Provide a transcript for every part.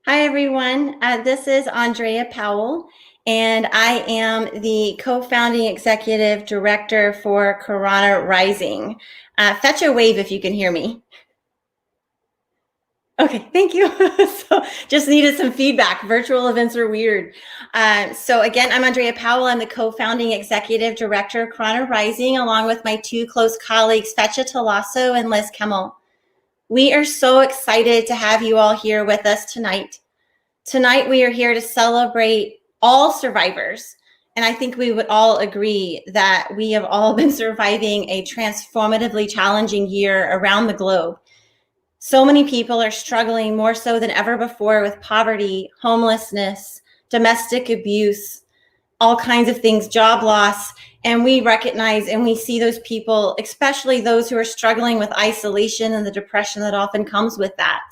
Hi, everyone. This is Andrea Powell, and I am the co-founding executive director for Karana Rising. Fetch a wave if you can hear me. Okay, thank you. So just needed some feedback. Virtual events are weird. So again, I'm Andrea Powell. I'm the co-founding executive director of Karana Rising, along with my two close colleagues, Fetcha Talasso and Liz Kemmel. We are so excited to have you all here with us tonight. Tonight, we are here to celebrate all survivors. And I think we would all agree that we have all been surviving a transformatively challenging year around the globe. So many people are struggling more so than ever before with poverty, homelessness, domestic abuse, all kinds of things, job loss. And we recognize and we see those people, especially those who are struggling with isolation and the depression that often comes with that.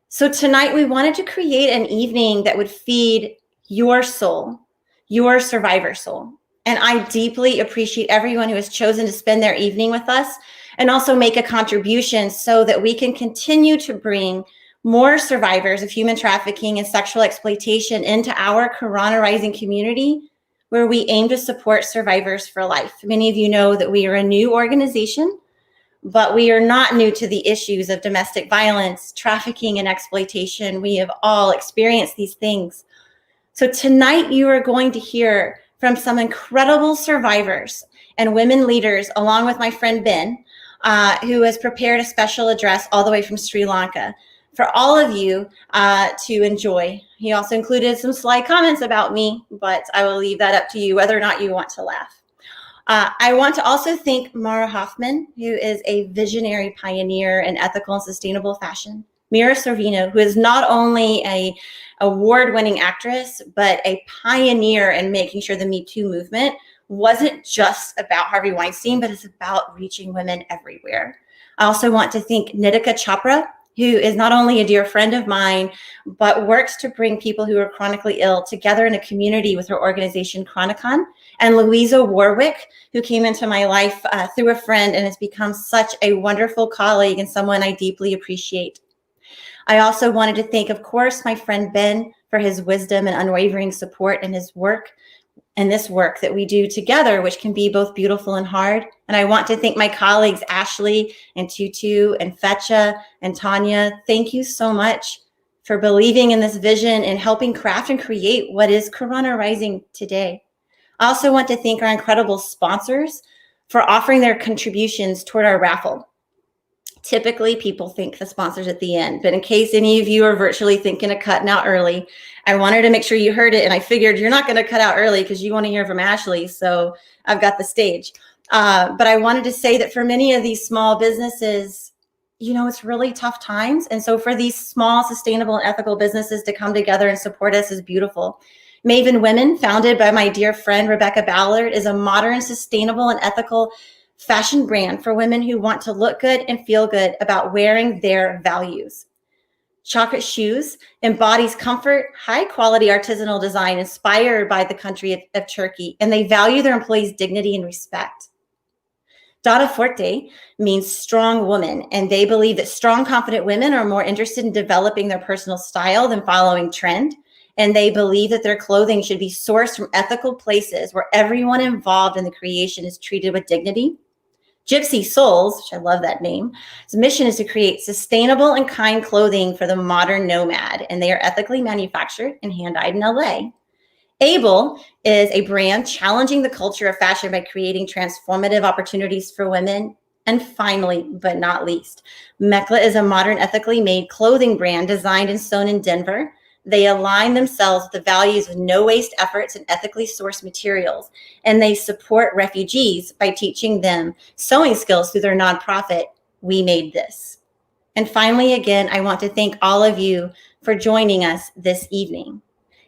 So tonight we wanted to create an evening that would feed your soul, your survivor soul. And I deeply appreciate everyone who has chosen to spend their evening with us and also make a contribution so that we can continue to bring more survivors of human trafficking and sexual exploitation into our Karana Rising community, where we aim to support survivors for life. Many of you know that we are a new organization, but we are not new to the issues of domestic violence, trafficking, and exploitation. We have all experienced these things. So tonight you are going to hear from some incredible survivors and women leaders, along with my friend Ben, who has prepared a special address all the way from Sri Lanka for all of you to enjoy. He also included some sly comments about me, but I will leave that up to you whether or not you want to laugh. I want to also thank Mara Hoffman, who is a visionary pioneer in ethical and sustainable fashion. Mira Sorvino, who is not only an award-winning actress, but a pioneer in making sure the Me Too movement wasn't just about Harvey Weinstein, but it's about reaching women everywhere. I also want to thank Nedika Chopra, who is not only a dear friend of mine, but works to bring people who are chronically ill together in a community with her organization, Chronicon, and Louisa Warwick, who came into my life through a friend and has become such a wonderful colleague and someone I deeply appreciate. I also wanted to thank, of course, my friend Ben for his wisdom and unwavering support in his work and this work that we do together, which can be both beautiful and hard. And I want to thank my colleagues, Ashley and Tutu and Fetcha and Tanya. Thank you so much for believing in this vision and helping craft and create what is Karana Rising today. I also want to thank our incredible sponsors for offering their contributions toward our raffle. Typically, people thank the sponsors at the end, but in case any of you are virtually thinking of cutting out early, I wanted to make sure you heard it, and I figured you're not going to cut out early because you want to hear from Ashley, so I've got the stage. But I wanted to say that for many of these small businesses, you know, it's really tough times, and so for these small, sustainable, and ethical businesses to come together and support us is beautiful. Maven Women, founded by my dear friend Rebecca Ballard, is a modern, sustainable, and ethical fashion brand for women who want to look good and feel good about wearing their values. Chocolate Shoes embodies comfort, high quality artisanal design inspired by the country of Turkey, and they value their employees' dignity and respect. Donna Forte means strong woman, and they believe that strong, confident women are more interested in developing their personal style than following trend. And they believe that their clothing should be sourced from ethical places where everyone involved in the creation is treated with dignity. Gypsy Souls, which I love that name, its mission is to create sustainable and kind clothing for the modern nomad, and they are ethically manufactured and hand-dyed in LA. Able is a brand challenging the culture of fashion by creating transformative opportunities for women. And finally, but not least, Mekla is a modern, ethically made clothing brand designed and sewn in Denver. They align themselves with the values of no waste efforts and ethically sourced materials, and they support refugees by teaching them sewing skills through their nonprofit, We Made This. And finally, again, I want to thank all of you for joining us this evening.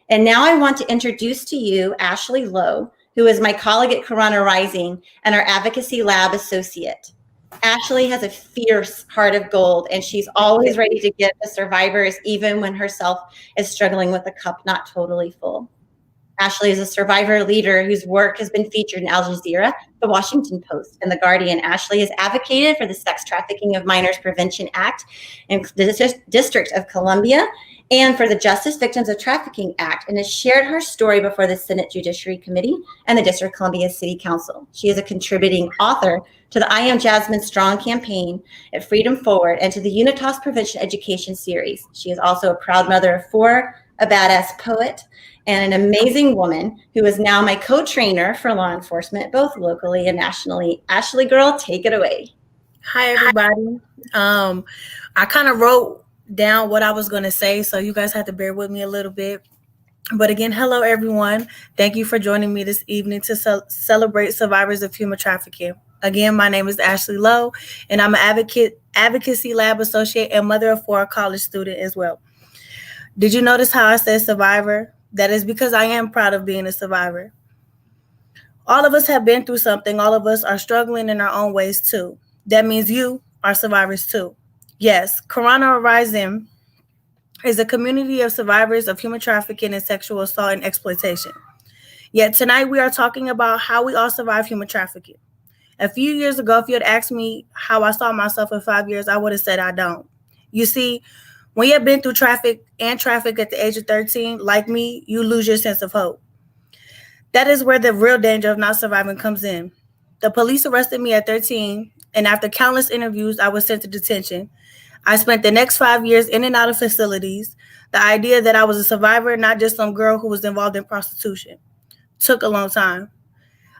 And now I want to introduce to you Ashley Lowe, who is my colleague at Karana Rising and our Advocacy Lab associate. Ashley has a fierce heart of gold, and she's always ready to give to survivors, even when herself is struggling with a cup not totally full. Ashley is a survivor leader whose work has been featured in Al Jazeera, The Washington Post, and The Guardian. Ashley has advocated for the Sex Trafficking of Minors Prevention Act in the District of Columbia and for the Justice Victims of Trafficking Act, and has shared her story before the Senate Judiciary Committee and the District of Columbia City Council. She is a contributing author to the I Am Jasmine Strong campaign at Freedom Forward and to the UNITAS Prevention Education Series. She is also a proud mother of 4, a badass poet, and an amazing woman who is now my co-trainer for law enforcement, both locally and nationally. Ashley, girl, take it away. Hi, everybody. I kind of wrote down what I was going to say, so you guys have to bear with me a little bit. But again, hello, everyone. Thank you for joining me this evening to celebrate survivors of human trafficking. Again, my name is Ashley Lowe, and I'm an advocacy lab associate and mother of 4, college student as well. Did you notice how I said survivor? That is because I am proud of being a survivor. All of us have been through something. All of us are struggling in our own ways too. That means you are survivors too. Yes, Karana Rising is a community of survivors of human trafficking and sexual assault and exploitation. Yet tonight we are talking about how we all survive human trafficking. A few years ago, if you had asked me how I saw myself in 5 years, I would have said I don't. You see, when you have been through traffic at the age of 13, like me, you lose your sense of hope. That is where the real danger of not surviving comes in. The police arrested me at 13, and after countless interviews, I was sent to detention. I spent the next 5 years in and out of facilities. The idea that I was a survivor, not just some girl who was involved in prostitution, took a long time.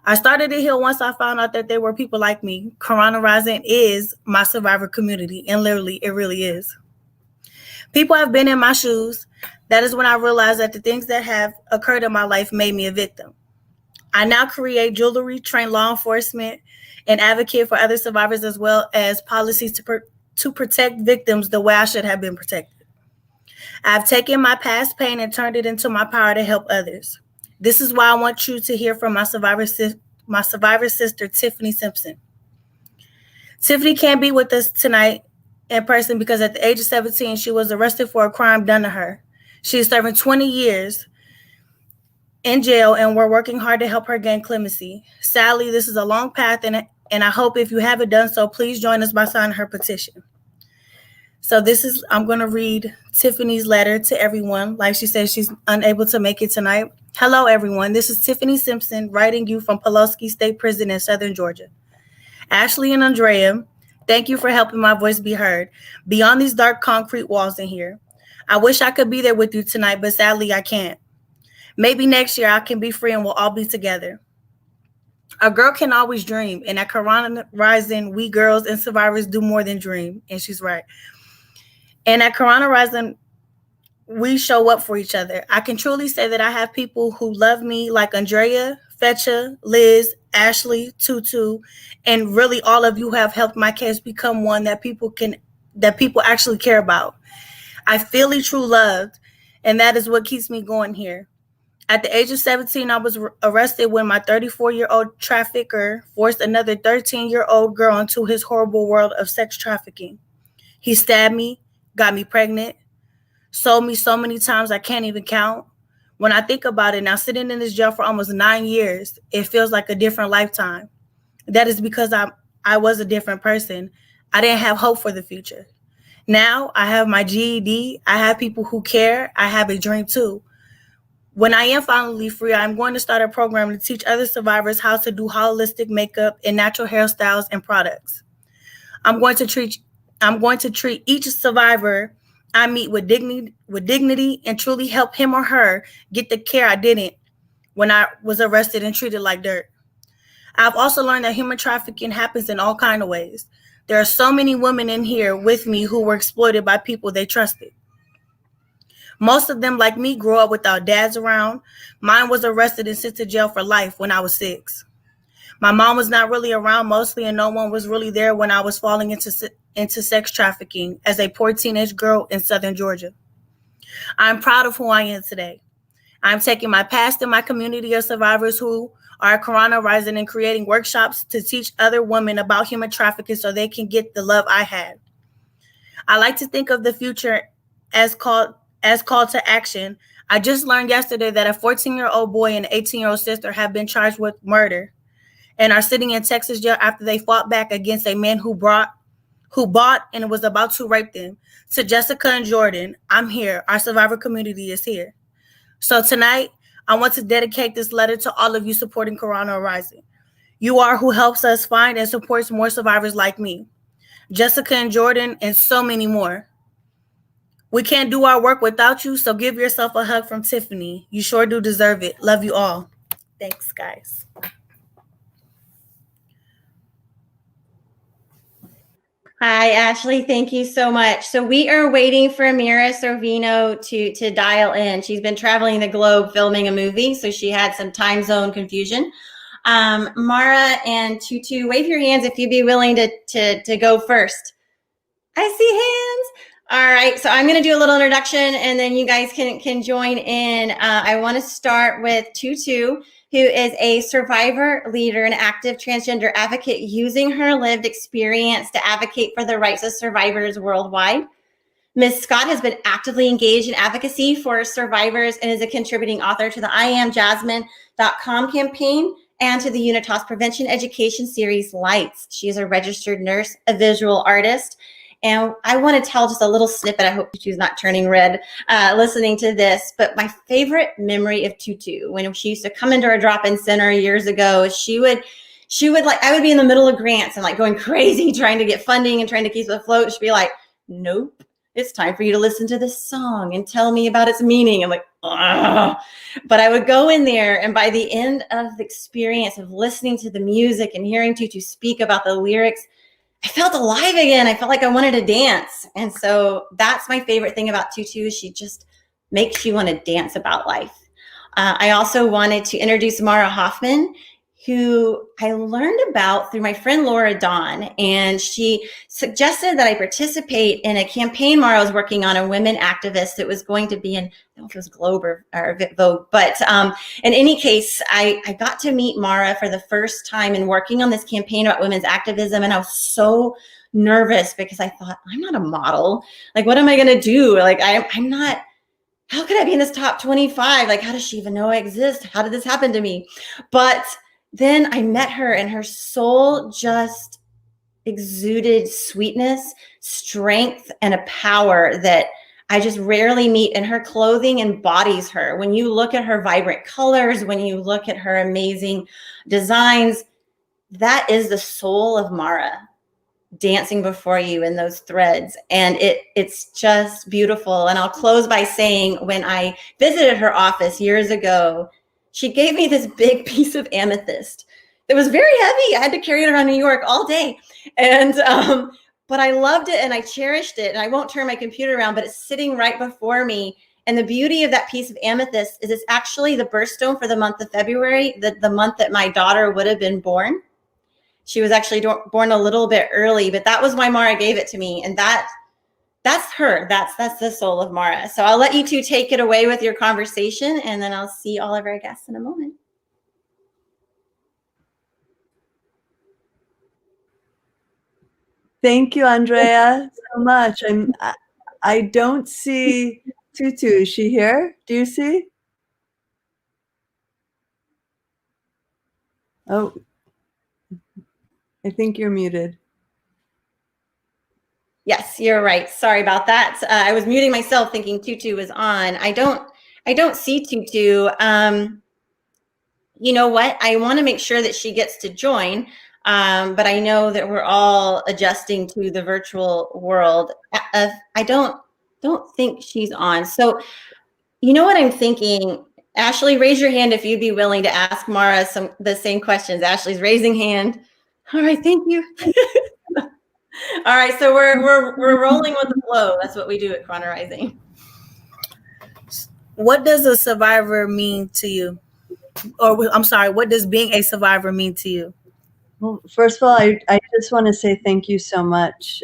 I started to heal once I found out that there were people like me. Karana Rising is my survivor community, and literally, it really is. People have been in my shoes. That is when I realized that the things that have occurred in my life made me a victim. I now create jewelry, train law enforcement, and advocate for other survivors as well as policies to protect victims the way I should have been protected. I've taken my past pain and turned it into my power to help others. This is why I want you to hear from my survivor sister, Tiffany Simpson. Tiffany can't be with us tonight in person because at the age of 17, she was arrested for a crime done to her. She is serving 20 years in jail, and we're working hard to help her gain clemency. Sadly, this is a long path, and I hope if you haven't done so, please join us by signing her petition. So I'm going to read Tiffany's letter to everyone. Like she said, she's unable to make it tonight. Hello, everyone. This is Tiffany Simpson writing you from Pulaski State Prison in Southern Georgia. Ashley and Andrea, thank you for helping my voice be heard beyond these dark concrete walls in here. I wish I could be there with you tonight, but sadly I can't. Maybe next year I can be free and we'll all be together. A girl can always dream, and at Karana Rising, we girls and survivors do more than dream, and she's right. And at Karana Rising, we show up for each other. I can truly say that I have people who love me like Andrea, Fetcha, Liz, Ashley, Tutu, and really all of you have helped my case become one that people actually care about. I feel true loved, and that is what keeps me going here. At the age of 17, I was arrested when my 34-year-old trafficker forced another 13-year-old girl into his horrible world of sex trafficking. He stabbed me, got me pregnant, sold me so many times I can't even count. When I think about it now, sitting in this jail for almost 9 years, it feels like a different lifetime. That is because I was a different person. I didn't have hope for the future. Now I have my GED. I have people who care. I have a dream too. When I am finally free, I'm going to start a program to teach other survivors how to do holistic makeup and natural hairstyles and products. I'm going to treat each survivor I meet with dignity and truly help him or her get the care I didn't when I was arrested and treated like dirt. I've also learned that human trafficking happens in all kinds of ways. There are so many women in here with me who were exploited by people they trusted. Most of them, like me, grew up without dads around. Mine was arrested and sent to jail for life when I was 6. My mom was not really around mostly, and no one was really there when I was falling into sex trafficking as a poor teenage girl in Southern Georgia. I'm proud of who I am today. I'm taking my past and my community of survivors who are at Karana Rising and creating workshops to teach other women about human trafficking so they can get the love I had. I like to think of the future as call to action. I just learned yesterday that a 14-year-old boy and an 18-year-old sister have been charged with murder and are sitting in Texas jail after they fought back against a man who bought and was about to rape them. To Jessica and Jordan, I'm here. Our survivor community is here. So tonight, I want to dedicate this letter to all of you supporting Karana Rising. You are who helps us find and supports more survivors like me, Jessica and Jordan, and so many more. We can't do our work without you, so give yourself a hug from Tiffany. You sure do deserve it. Love you all. Thanks, guys. Hi, Ashley. Thank you so much. So we are waiting for Mira Sorvino to dial in. She's been traveling the globe filming a movie, so she had some time zone confusion. Mara and Tutu, wave your hands if you'd be willing to go first. I see hands. All right, so I'm going to do a little introduction, and then you guys can join in. I want to start with Tutu, who is a survivor, leader, and active transgender advocate using her lived experience to advocate for the rights of survivors worldwide. Ms. Scott has been actively engaged in advocacy for survivors and is a contributing author to the IamJasmine.com campaign and to the UNITAS Prevention Education Series Lights. She is a registered nurse, a visual artist, and I want to tell just a little snippet. I hope Tutu's not turning red listening to this, but my favorite memory of Tutu, when she used to come into our drop-in center years ago, she would like, I would be in the middle of grants and like going crazy trying to get funding and trying to keep it afloat. She'd be like, nope, it's time for you to listen to this song and tell me about its meaning. I'm like, ugh. But I would go in there, and by the end of the experience of listening to the music and hearing Tutu speak about the lyrics, I felt alive again. I felt like I wanted to dance. And so that's my favorite thing about Tutu. She just makes you want to dance about life. I also wanted to introduce Mara Hoffman, who I learned about through my friend Laura Dawn. And she suggested that I participate in a campaign Mara was working on, a women activist that was going to be in, I don't know if it was Globe or Vogue, but in any case, I got to meet Mara for the first time in working on this campaign about women's activism. And I was so nervous because I thought, I'm not a model. Like, what am I going to do? Like, I'm not, how could I be in this top 25? Like, how does she even know I exist? How did this happen to me? But then I met her, and her soul just exuded sweetness, strength, and a power that I just rarely meet. And her clothing embodies her. When you look at her vibrant colors, when you look at her amazing designs, that is the soul of Mara dancing before you in those threads. And it's just beautiful. And I'll close by saying, when I visited her office years ago, she gave me this big piece of amethyst. It was very heavy. I had to carry it around New York all day. And, but I loved it and I cherished it. And I won't turn my computer around, but it's sitting right before me. And the beauty of that piece of amethyst is it's actually the birthstone for the month of February, the month that my daughter would have been born. She was actually born a little bit early, but that was why Mara gave it to me. And that's her. That's the soul of Mara. So I'll let you two take it away with your conversation, and then I'll see all of our guests in a moment. Thank you, Andrea, so much. I don't see Tutu. Is she here? Do you see? Oh, I think you're muted. Yes, you're right. Sorry about that. I was muting myself thinking Tutu was on. I don't see Tutu. You know what? I want to make sure that she gets to join, but I know that we're all adjusting to the virtual world. I don't think she's on. So you know what I'm thinking? Ashley, raise your hand if you'd be willing to ask Mara the same questions. Ashley's raising hand. All right, thank you. All right, so we're rolling with the flow. That's what we do at Karana Rising. What does a survivor mean to you? Or I'm sorry, what does being a survivor mean to you? Well, first of all, I just want to say thank you so much.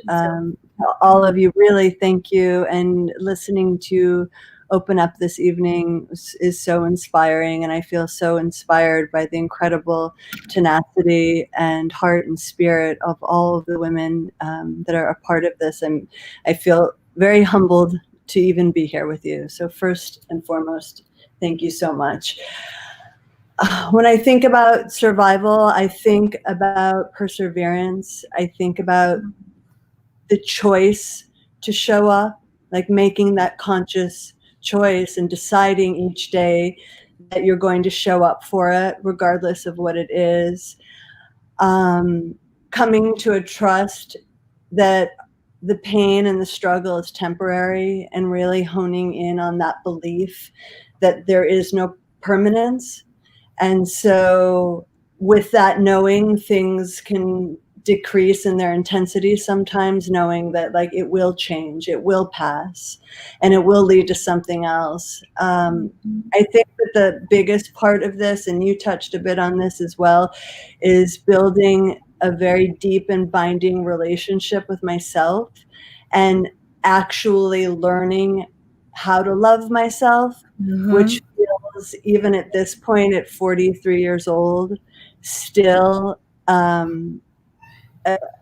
All of you, really thank you. And listening to open up this evening is so inspiring, and I feel so inspired by the incredible tenacity and heart and spirit of all of the women that are a part of this. And I feel very humbled to even be here with you. So first and foremost, thank you so much. When I think about survival, I think about perseverance. I think about the choice to show up, like making that conscious choice and deciding each day that you're going to show up for it, regardless of what it is. Coming to a trust that the pain and the struggle is temporary, and really honing in on that belief that there is no permanence. And so with that knowing, things can decrease in their intensity sometimes, knowing that like it will change, it will pass, and it will lead to something else. I think that the biggest part of this, and you touched a bit on this as well, is building a very deep and binding relationship with myself and actually learning how to love myself, which feels, even at this point at 43 years old, still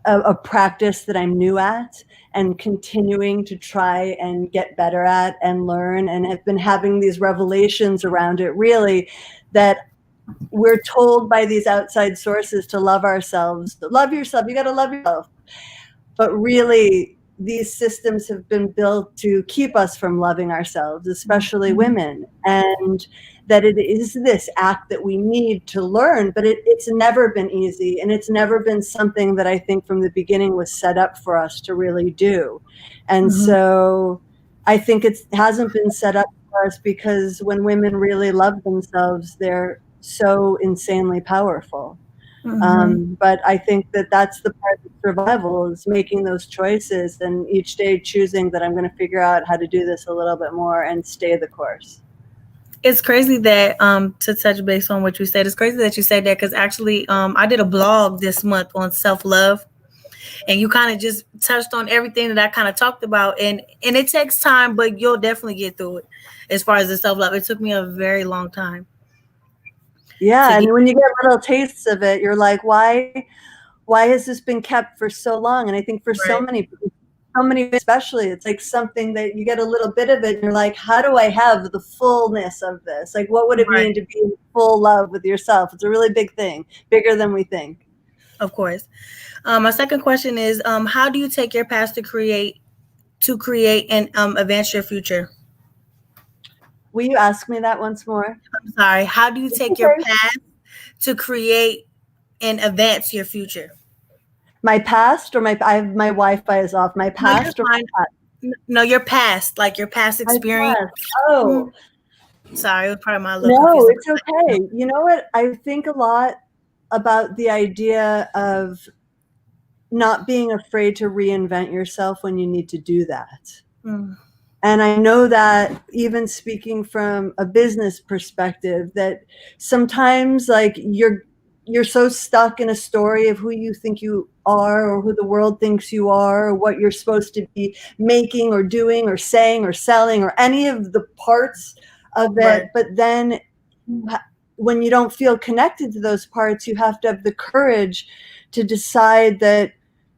a practice that I'm new at and continuing to try and get better at and learn, and have been having these revelations around it, really, that we're told by these outside sources to love ourselves. Love yourself, you got to love yourself. But really, these systems have been built to keep us from loving ourselves, especially women, and that it is this act that we need to learn, but it's never been easy, and it's never been something that I think from the beginning was set up for us to really do. And so I think it hasn't been set up for us, because when women really love themselves, they're so insanely powerful. But I think that that's the part of survival, is making those choices and each day choosing that I'm going to figure out how to do this a little bit more and stay the course. It's crazy that, to touch base on what you said, it's crazy that you said that, because actually I did a blog this month on self-love, and you kind of just touched on everything that I kind of talked about, and it takes time, but you'll definitely get through it. As far as the self-love, it took me a very long time. Yeah, and when you get little tastes of it, you're like, why has this been kept for so long? And I think for so many especially, it's like something that you get a little bit of it, and you're like, how do I have the fullness of this? Like, what would it mean to be in full love with yourself? It's a really big thing, bigger than we think. Of course. My second question is, how do you take your past to create and advance your future? Will you ask me that once more? I'm sorry. How do you take your past to create and advance your future? My past, or my Wi-Fi is off. My past, or my past? No, your past, like your past experience. Oh, sorry, it was probably my little. No, it's okay. You know what? I think a lot about the idea of not being afraid to reinvent yourself when you need to do that. And I know that, even speaking from a business perspective, that sometimes like you're so stuck in a story of who you think you are, or who the world thinks you are, or what you're supposed to be making or doing or saying or selling, or any of the parts of it. But then when you don't feel connected to those parts, you have to have the courage to decide that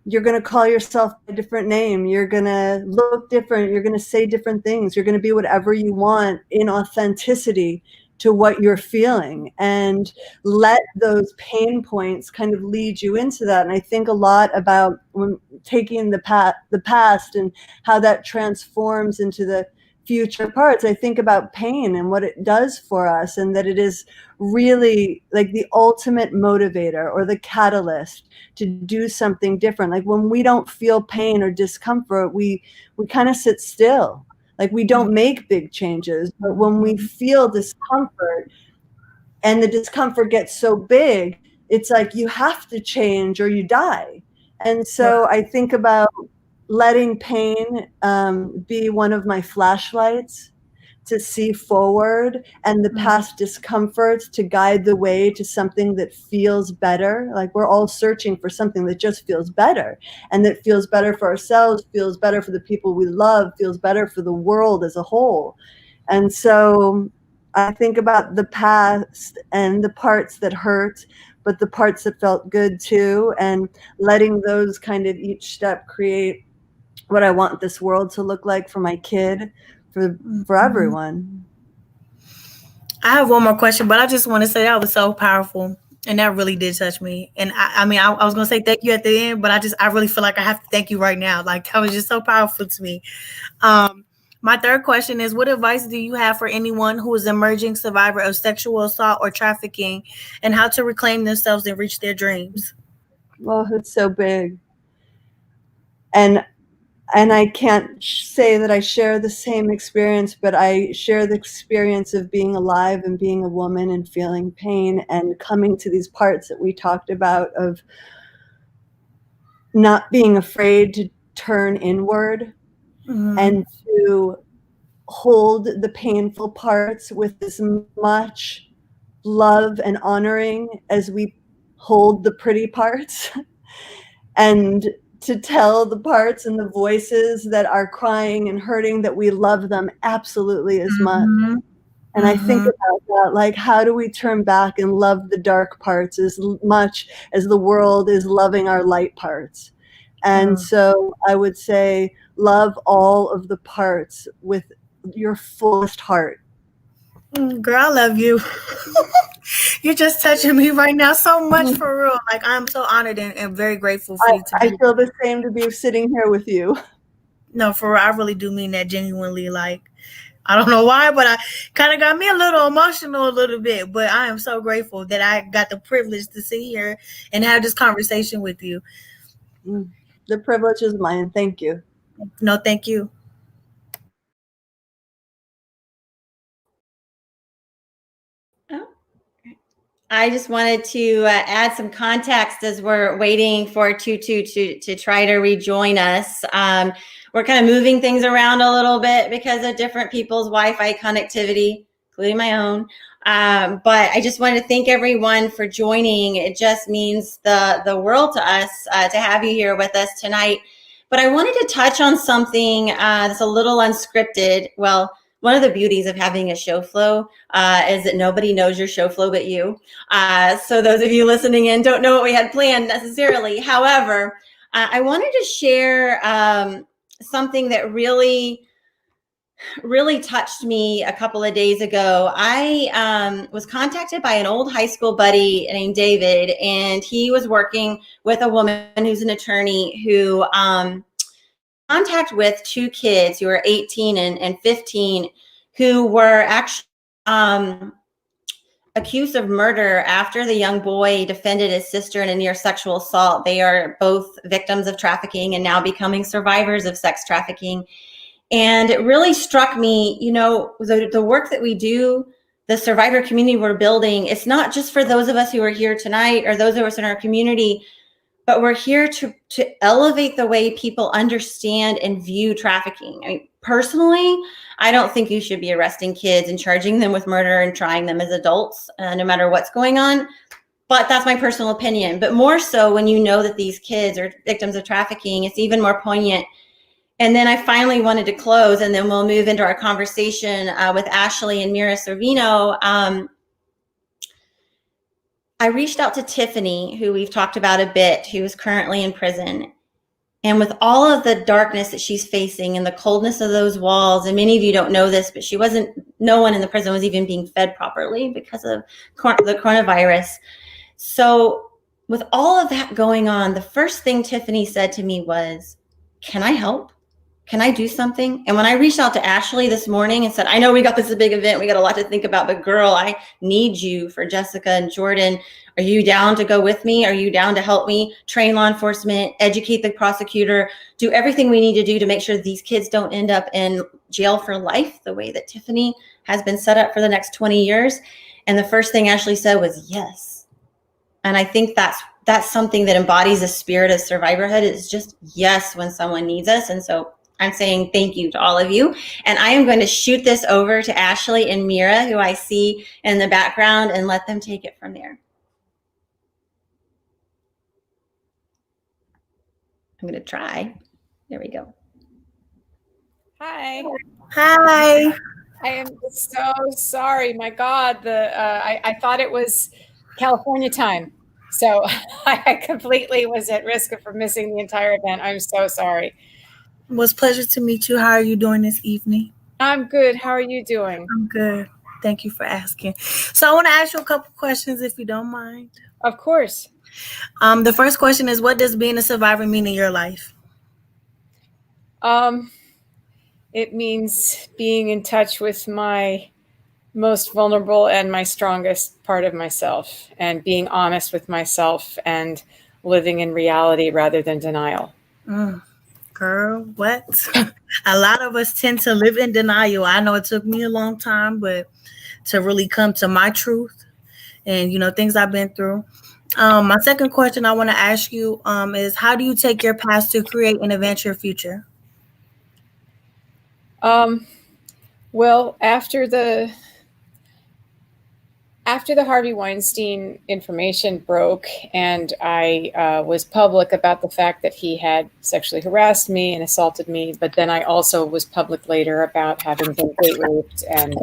you're going to call yourself a different name. You're going to look different. You're going to say different things. You're going to be whatever you want in authenticity to what you're feeling, and let those pain points kind of lead you into that. And I think a lot about when taking the past and how that transforms into the future parts. I think about pain and what it does for us, and that it is really like the ultimate motivator or the catalyst to do something different. Like when we don't feel pain or discomfort, we kind of sit still. Like we don't make big changes. But when we feel discomfort, and the discomfort gets so big, it's like you have to change or you die. And so I think about letting pain be one of my flashlights to see forward, and the past discomforts to guide the way to something that feels better. Like we're all searching for something that just feels better, and that feels better for ourselves, feels better for the people we love, feels better for the world as a whole. And so I think about the past and the parts that hurt, but the parts that felt good too, and letting those kind of each step create what I want this world to look like for my kid, for everyone. I have one more question, but I just want to say that was so powerful. And that really did touch me. And I was going to say thank you at the end, but I really feel like I have to thank you right now. Like, that was just so powerful to me. My third question is, what advice do you have for anyone who is emerging survivor of sexual assault or trafficking, and how to reclaim themselves and reach their dreams? Well, it's so big. And I can't say that I share the same experience, but I share the experience of being alive and being a woman and feeling pain and coming to these parts that we talked about of not being afraid to turn inward and to hold the painful parts with as much love and honoring as we hold the pretty parts. And to tell the parts and the voices that are crying and hurting that we love them absolutely as much. And I think about that, like, how do we turn back and love the dark parts as much as the world is loving our light parts? And so I would say, love all of the parts with your fullest heart. Girl, I love you. You're just touching me right now so much, for real. Like, I'm so honored and very grateful for you to be. I feel the same to be sitting here with you. No, for real, I really do mean that genuinely. Like, I don't know why, but I kind of got me a little emotional a little bit. But I am so grateful that I got the privilege to sit here and have this conversation with you. The privilege is mine. Thank you. No, thank you. I just wanted to add some context as we're waiting for Tutu to try to rejoin us. We're kind of moving things around a little bit because of different people's Wi-Fi connectivity, including my own. But I just wanted to thank everyone for joining. It just means the world to us to have you here with us tonight. But I wanted to touch on something that's a little unscripted. Well, one of the beauties of having a show flow is that nobody knows your show flow but you. So those of you listening in don't know what we had planned necessarily. However, I wanted to share something that really touched me a couple of days ago. I was contacted by an old high school buddy named David, and he was working with a woman who's an attorney who contact with two kids who are 18 and 15 who were actually accused of murder after the young boy defended his sister in a near sexual assault. They are both victims of trafficking and now becoming survivors of sex trafficking. And it really struck me, you know, the work that we do, the survivor community we're building, it's not just for those of us who are here tonight or those of us in our community, but we're here to elevate the way people understand and view trafficking. I mean, personally, I don't think you should be arresting kids and charging them with murder and trying them as adults, no matter what's going on. But that's my personal opinion. But more so when you know that these kids are victims of trafficking, it's even more poignant. And then I finally wanted to close, and then we'll move into our conversation with Ashley and Mira Sorvino. I reached out to Tiffany, who we've talked about a bit, who is currently in prison. And with all of the darkness that she's facing and the coldness of those walls, and many of you don't know this, but no one in the prison was even being fed properly because of the coronavirus. So with all of that going on, the first thing Tiffany said to me was, can I help? Can I do something? And when I reached out to Ashley this morning and said, I know we got this big event, we got a lot to think about, but girl, I need you for Jessica and Jordan. Are you down to go with me? Are you down to help me train law enforcement, educate the prosecutor, do everything we need to do to make sure these kids don't end up in jail for life the way that Tiffany has been set up for the next 20 years? And the first thing Ashley said was yes. And I think that's something that embodies the spirit of survivorhood, is just yes when someone needs us. And so I'm saying thank you to all of you. And I am going to shoot this over to Ashley and Mira, who I see in the background, and let them take it from there. I'm going to try. There we go. Hi. Hi. I am so sorry. My God, I thought it was California time. So I completely was at risk of missing the entire event. I'm so sorry. It was a pleasure to meet you. How are you doing this evening? I'm good. How are you doing? I'm good. Thank you for asking. So I want to ask you a couple questions if you don't mind. Of course. The first question is, what does being a survivor mean in your life? It means being in touch with my most vulnerable and my strongest part of myself, and being honest with myself and living in reality rather than denial. Girl, what? A lot of us tend to live in denial. I know it took me a long time, but to really come to my truth and, things I've been through. My second question I want to ask you is, how do you take your past to create and advance your future? Well, after the Harvey Weinstein information broke and I was public about the fact that he had sexually harassed me and assaulted me, but then I also was public later about having been date raped and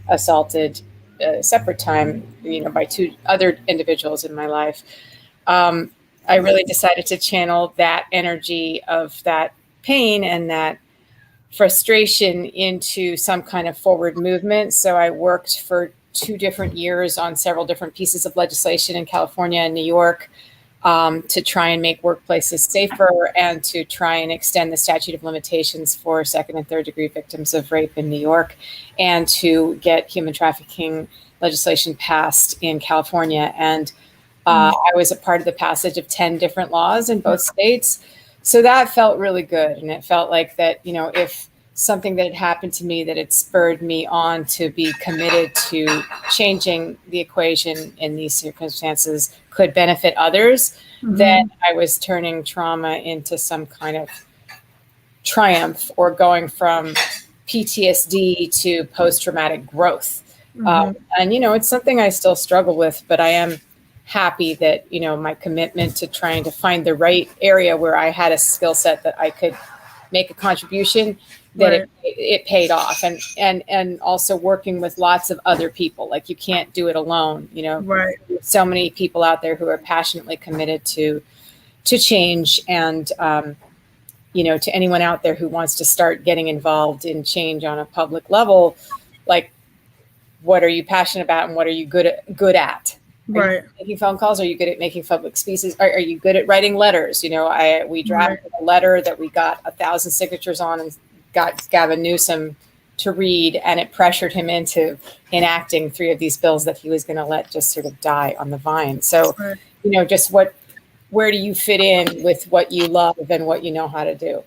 assaulted a separate time, by two other individuals in my life. I really decided to channel that energy of that pain and that frustration into some kind of forward movement. So I worked for 2 different years on several different pieces of legislation in California and New York to try and make workplaces safer and to try and extend the statute of limitations for 2nd and 3rd degree victims of rape in New York, and to get human trafficking legislation passed in California. And I was a part of the passage of 10 different laws in both states. So that felt really good. And it felt like that, if something that had happened to me, that it spurred me on to be committed to changing the equation in these circumstances could benefit others, then I was turning trauma into some kind of triumph, or going from PTSD to post-traumatic growth. And, it's something I still struggle with, but I am happy that, my commitment to trying to find the right area where I had a skill set that I could make a contribution, that it paid off. And also working with lots of other people. Like, you can't do it alone, Right. So many people out there who are passionately committed to change. And, to anyone out there who wants to start getting involved in change on a public level, like, what are you passionate about and what are you good at? Right. Making phone calls? Are you good at making public speeches? Are you good at writing letters? We drafted a letter that we got 1,000 signatures on and got Gavin Newsom to read, and it pressured him into enacting 3 of these bills that he was going to let just sort of die on the vine. So, just where do you fit in with what you love and what you know how to do?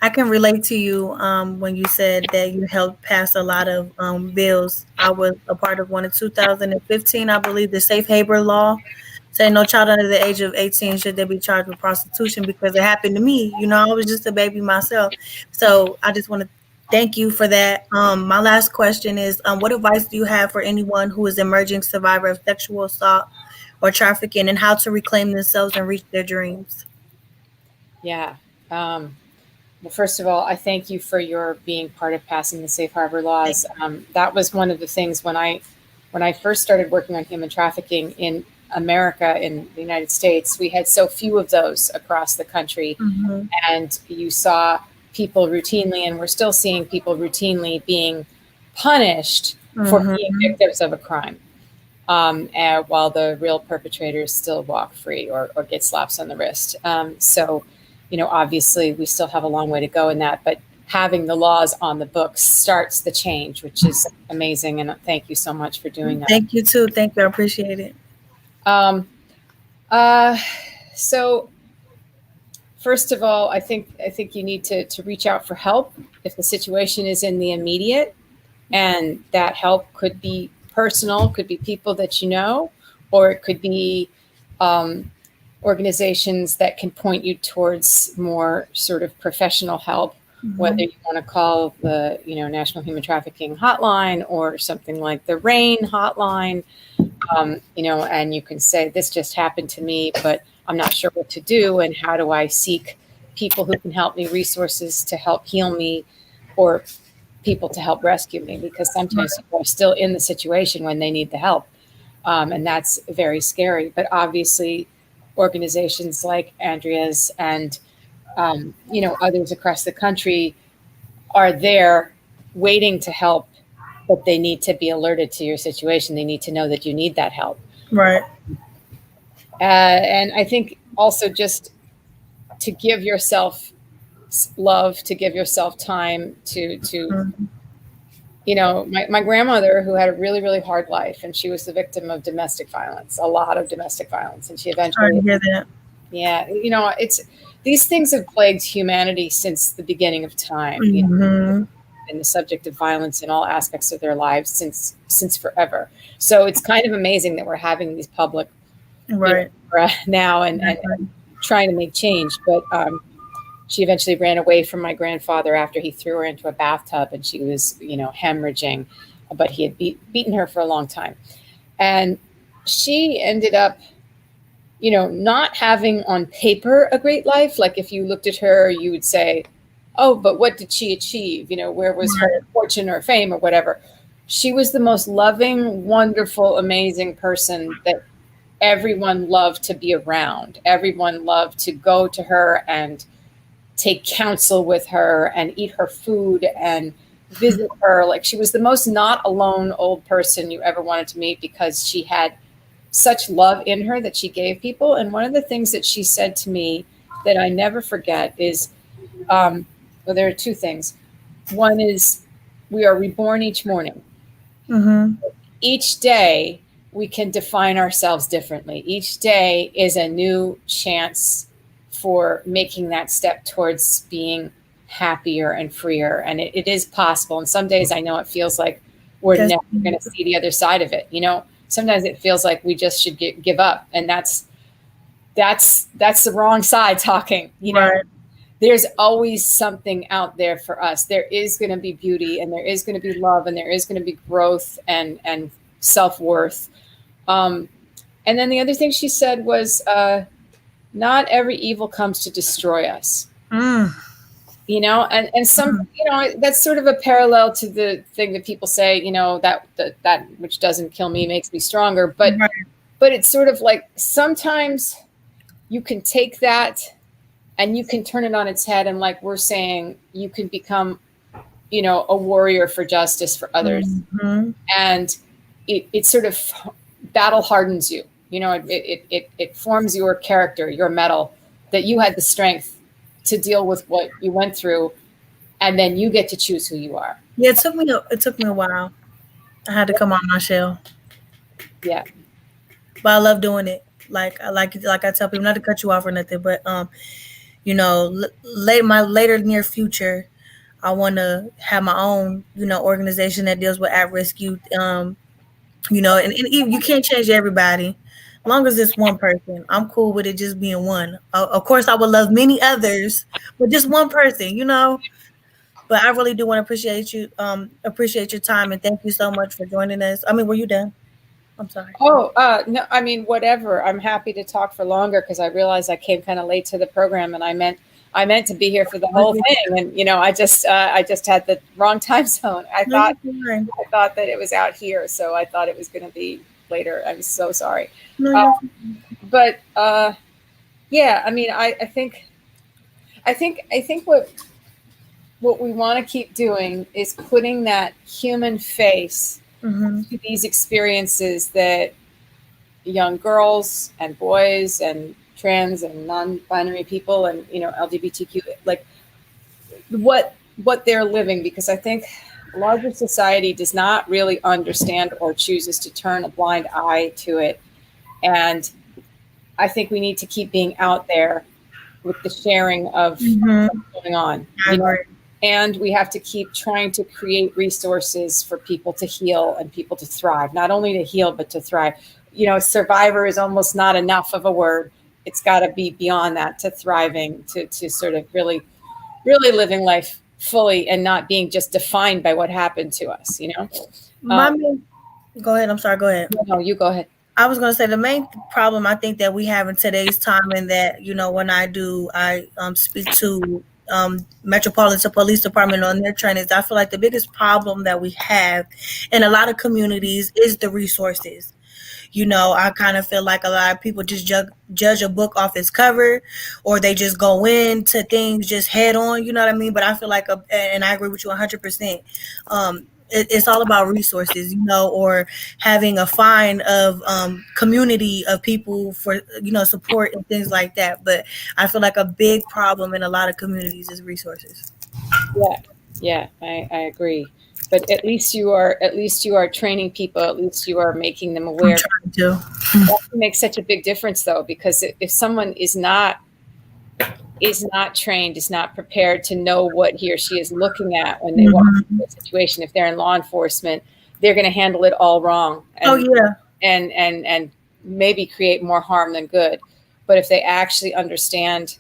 I can relate to you when you said that you helped pass a lot of bills. I was a part of one in 2015, I believe, the safe harbor law, saying no child under the age of 18 should they be charged with prostitution, because it happened to me. I was just a baby myself. So I just want to thank you for that. My last question is, what advice do you have for anyone who is emerging survivor of sexual assault or trafficking, and how to reclaim themselves and reach their dreams? Yeah. Well, first of all, I thank you for your being part of passing the safe harbor laws. That was one of the things when I first started working on human trafficking in America, in the United States, we had so few of those across the country. And you saw people routinely, and we're still seeing people routinely being punished for being victims of a crime, while the real perpetrators still walk free or get slaps on the wrist. So, obviously we still have a long way to go in that, but having the laws on the books starts the change, which is amazing. And thank you so much for doing that. Thank you too. Thank you. I appreciate it. So first of all, I think you need to reach out for help if the situation is in the immediate, and that help could be personal, could be people that you know, or it could be organizations that can point you towards more sort of professional help, whether you want to call the National Human Trafficking Hotline or something like the RAIN hotline, and you can say, this just happened to me, but I'm not sure what to do, and how do I seek people who can help me, resources to help heal me, or people to help rescue me, because sometimes people are still in the situation when they need the help, and that's very scary. But obviously organizations like Andrea's and others across the country are there waiting to help, but they need to be alerted to your situation. They need to know that you need that help. Right. And I think also just to give yourself love, to give yourself time to my grandmother, who had a really, really hard life, and she was the victim of domestic violence, a lot of domestic violence. And she eventually, Sorry to hear that. yeah, it's, these things have plagued humanity since the beginning of time, and the subject of violence in all aspects of their lives since forever. So it's kind of amazing that we're having these public right now and trying to make change. But she eventually ran away from my grandfather after he threw her into a bathtub, and she was, hemorrhaging, but he had beaten her for a long time. And she ended up, not having on paper a great life. Like if you looked at her, you would say, oh, but what did she achieve? Where was her fortune or fame or whatever? She was the most loving, wonderful, amazing person that everyone loved to be around. Everyone loved to go to her and take counsel with her and eat her food and visit her. Like, she was the most not alone old person you ever wanted to meet, because she had such love in her that she gave people. And one of the things that she said to me that I never forget is, well, there are two things. One is, we are reborn each morning. Each day we can define ourselves differently. Each day is a new chance for making that step towards being happier and freer. And it is possible. And some days I know it feels like we're never going to see the other side of it. Sometimes it feels like we just should give up. And that's the wrong side talking. Right. There's always something out there for us. There is going to be beauty, and there is going to be love, and there is going to be growth and self-worth. And then the other thing she said was, not every evil comes to destroy us. And some, that's sort of a parallel to the thing that people say, that which doesn't kill me makes me stronger. But it's sort of like, sometimes you can take that and you can turn it on its head. And like we're saying, you can become, a warrior for justice for others. And it sort of battle hardens you. It forms your character, your mettle, that you had the strength to deal with what you went through, and then you get to choose who you are. Yeah, it took me a while. I had to come out my shell. Yeah, but I love doing it. Like I tell people, not to cut you off or nothing, but my later near future, I want to have my own organization that deals with at-risk youth. And you can't change everybody. As long as it's one person, I'm cool with it just being one. Of course, I would love many others, but just one person, But I really do want to appreciate your time, and thank you so much for joining us. I mean, were you done? I'm sorry. Oh, no, I mean, whatever. I'm happy to talk for longer, because I realized I came kind of late to the program, and I meant to be here for the whole thing. And, I just had the wrong time zone. I thought that it was out here. So I thought it was going to be later. I'm so sorry. But yeah, I mean, I think what we want to keep doing is putting that human face to these experiences that young girls and boys and trans and non-binary people and LGBTQ, like what they're living, because I think larger society does not really understand or chooses to turn a blind eye to it. And I think we need to keep being out there with the sharing of what's going on. And we have to keep trying to create resources for people to heal and people to thrive, not only to heal, but to thrive. Survivor is almost not enough of a word. It's got to be beyond that, to thriving, to sort of really, really living life fully and not being just defined by what happened to us, Go ahead. I'm sorry. Go ahead. No, you go ahead. I was going to say the main problem I think that we have in today's time, and that, when I speak to Metropolitan Police Department on their trainings, I feel like the biggest problem that we have in a lot of communities is the resources. I kind of feel like a lot of people just judge a book off its cover, or they just go into things just head on, you know what I mean? But I feel like, and I agree with you 100%. It's all about resources, or having a find of community of people for, support and things like that. But I feel like a big problem in a lot of communities is resources. Yeah, I agree. But at least you are training people. At least you are making them aware. I'm trying to. That makes such a big difference, though, because if someone is not trained, is not prepared to know what he or she is looking at when they walk into a situation, if they're in law enforcement, they're going to handle it all wrong. And maybe create more harm than good. But if they actually understand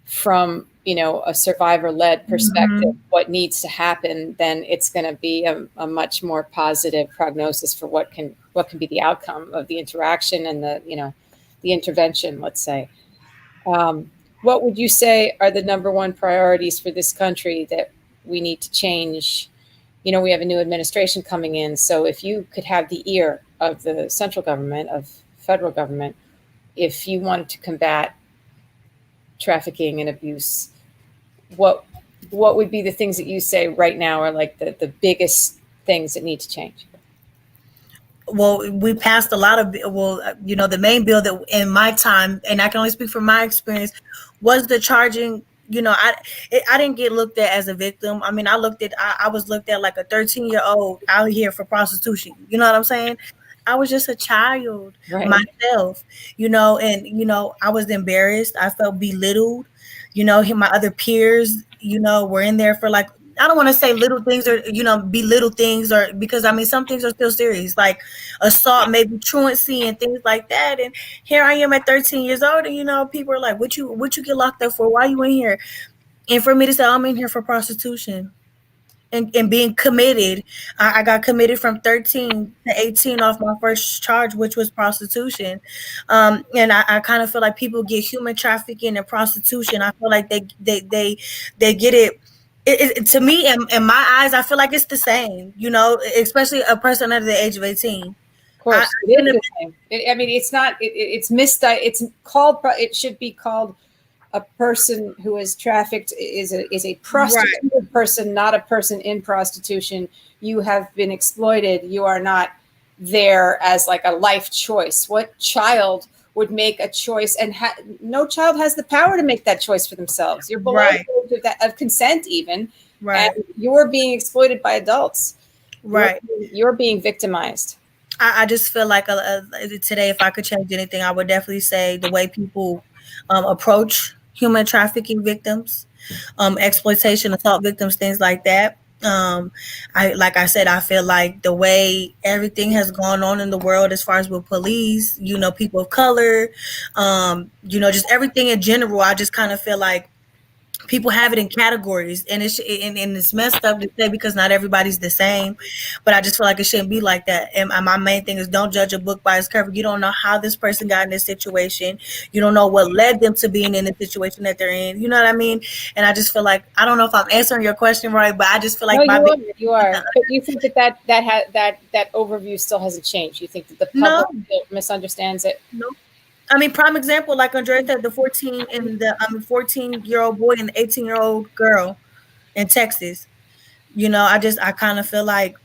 from a survivor-led perspective what needs to happen, then it's going to be a much more positive prognosis for what can be the outcome of the interaction and the intervention, let's say. What would you say are the number one priorities for this country that we need to change? We have a new administration coming in, so if you could have the ear of the central government, of federal government, if you wanted to combat trafficking and abuse, what would be the things that you say right now are like the biggest things that need to change? Well, we passed a lot of, the main bill that in my time, and I can only speak from my experience, was the charging. I didn't get looked at as a victim. I mean, I was looked at like a 13-year-old out here for prostitution. You know what I'm saying? I was just a child myself, and, I was embarrassed. I felt belittled. My other peers, were in there for like, I don't want to say little things or, belittle things, or because I mean, some things are still serious, like assault, maybe truancy and things like that. And here I am at 13 years old and, people are like, what you get locked up for? Why you in here? And for me to say, I'm in here for prostitution and being committed. I got committed from 13 to 18 off my first charge, which was prostitution. And I kind of feel like people get human trafficking and prostitution. I feel like they get it. To me, in my eyes, I feel like it's the same, especially a person under the age of 18. Of course, it is the same. It's not. It's called. It should be called a person who is trafficked is a prostituted person, not a person in prostitution. You have been exploited. You are not there as like a life choice. What child would make a choice, and no child has the power to make that choice for themselves. You're below the age of consent even, and you're being exploited by adults. You're being victimized. I just feel like today, if I could change anything, I would definitely say the way people approach human trafficking victims, exploitation, assault victims, things like that. Like I said, I feel like the way everything has gone on in the world as far as with police, people of color, just everything in general, I just kind of feel like people have it in categories, and it's messed up to say because not everybody's the same, but I just feel like it shouldn't be like that. And my main thing is, don't judge a book by its cover. You don't know how this person got in this situation. You don't know what led them to being in the situation that they're in. You know what I mean? And I just feel like, I don't know if I'm answering your question right, but I just feel like you are. But you think that overview still hasn't changed? You think that the public still misunderstands it? No. I mean, prime example, like Andrea said, the 14-year-old boy and the 18-year-old girl in Texas. I kind of feel like,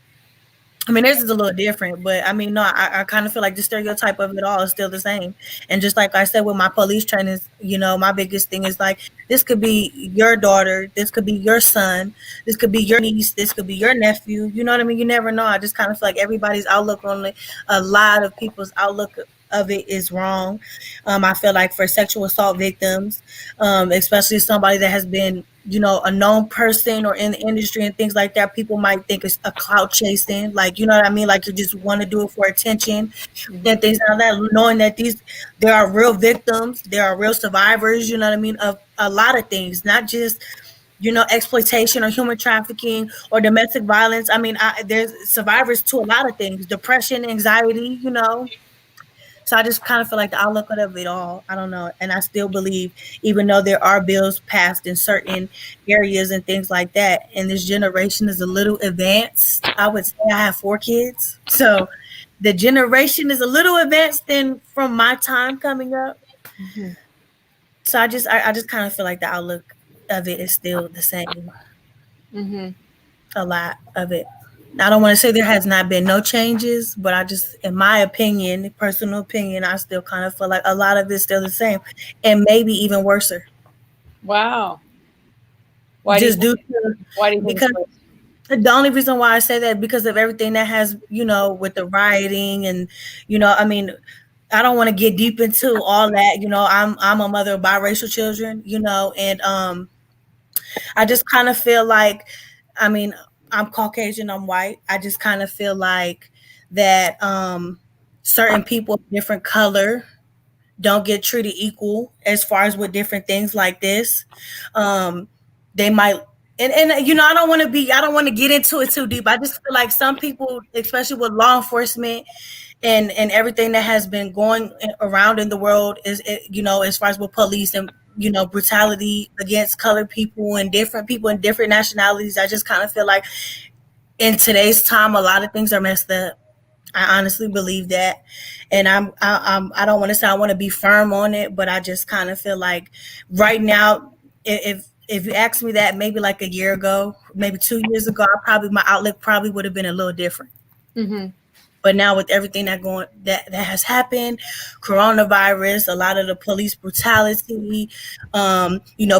I mean, this is a little different, but I mean, no, I kind of feel like the stereotype of it all is still the same. And just like I said, with my police trainings, my biggest thing is like, this could be your daughter, this could be your son, this could be your niece, this could be your nephew. You know what I mean? You never know. I just kind of feel like everybody's outlook on it, a lot of people's outlook of it is wrong. I feel like for sexual assault victims, especially somebody that has been, a known person or in the industry and things like that, people might think it's a clout chasing, like, you know what I mean? Like, you just want to do it for attention and things like that, knowing that there are real victims, there are real survivors, you know what I mean, of a lot of things, not just, exploitation or human trafficking or domestic violence. I mean, there's survivors to a lot of things, depression, anxiety, So I just kind of feel like the outlook of it all, I don't know. And I still believe, even though there are bills passed in certain areas and things like that, and this generation is a little advanced, I would say I have 4 kids. So, the generation is a little advanced than from my time coming up. Mm-hmm. So I just kind of feel like the outlook of it is still the same. Mm-hmm. A lot of it. I don't want to say there has not been no changes, but I just, in my opinion, personal opinion, I still kind of feel like a lot of it's still the same, and maybe even worse. Wow. Because the only reason why I say that, because of everything that has, with the rioting and, I mean, I don't want to get deep into all that. I'm a mother of biracial children, and I just kind of feel like, I mean, I'm Caucasian, I'm white. I just kind of feel like that certain people of different color don't get treated equal as far as with different things like this. They might, and I don't want to get into it too deep. I just feel like some people, especially with law enforcement and everything that has been going around in the world, is, as far as with police and, brutality against colored people and different nationalities. I just kind of feel like in today's time, a lot of things are messed up. I honestly believe that. And I don't want to say I want to be firm on it, but I just kind of feel like right now, if you asked me that maybe like a year ago, maybe 2 years ago, my outlook probably would have been a little different. Mm-hmm. But now with everything that has happened, coronavirus, a lot of the police brutality,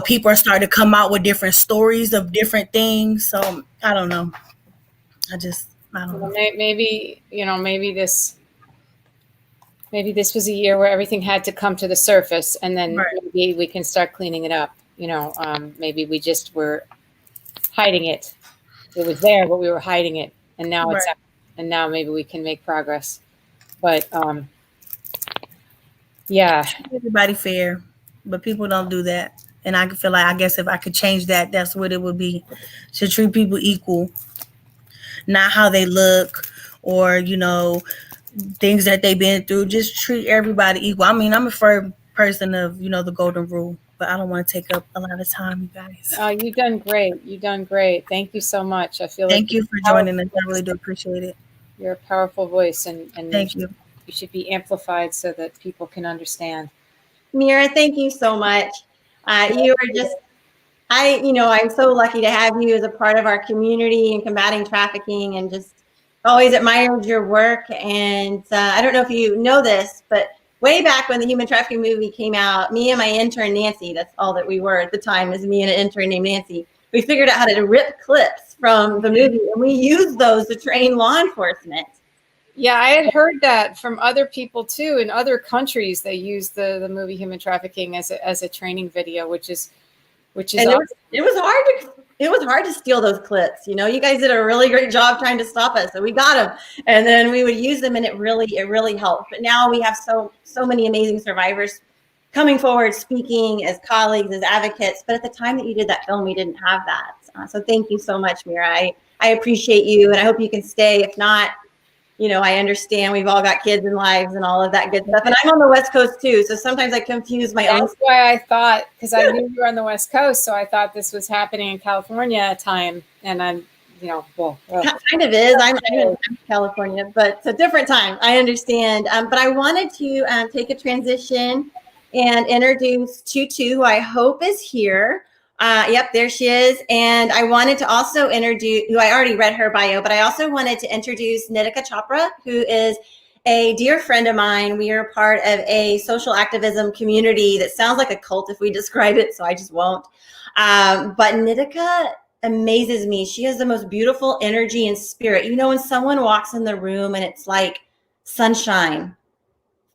people are starting to come out with different stories of different things. So I don't know. I don't know. Maybe this was a year where everything had to come to the surface, and then maybe we can start cleaning it up. Maybe we just were hiding it. It was there, but we were hiding it, and now it's out. And now maybe we can make progress. But yeah, everybody fair, but people don't do that. And I feel like, I guess if I could change that, that's what it would be. Should treat people equal, not how they look or things that they've been through. Just treat everybody equal. I mean, I'm a firm person of the golden rule, but I don't want to take up a lot of time, you guys. You've done great. Thank you so much. I feel thank you for joining us. I really do appreciate it. You're a powerful voice, and thank you. You should be amplified so that people can understand. Mira, thank you so much. You are just, I'm so lucky to have you as a part of our community in combating trafficking, and just always admired your work. And I don't know if you know this, but way back when the human trafficking movie came out, me and my intern, Nancy, that's all that we were at the time, is me and an intern named Nancy, we figured out how to rip clips from the movie, and we used those to train law enforcement. Yeah, I had heard that from other people too. In other countries, they use the movie Human Trafficking as a training video, which is awesome. It was hard to steal those clips. You guys did a really great job trying to stop us, so we got them, and then we would use them, and it really helped. But now we have so many amazing survivors coming forward, speaking as colleagues, as advocates. But at the time that you did that film, we didn't have that. So thank you so much, Mira. I appreciate you, and I hope you can stay. If not, I understand we've all got kids and lives and all of that good stuff. And I'm on the West Coast too, so sometimes I confuse my own. That's why I thought, because I knew you were on the West Coast, so I thought this was happening in California at time. And I'm, kind of is. I'm in California, but it's a different time. I understand. But I wanted to take a transition and introduce Tutu, who I hope is here. Yep, there she is. And I wanted to also introduce, who I already read her bio, but I also wanted to introduce Nedika Chopra, who is a dear friend of mine. We are part of a social activism community that sounds like a cult if we describe it, so I just won't. But Nedika amazes me. She has the most beautiful energy and spirit. When someone walks in the room and it's like sunshine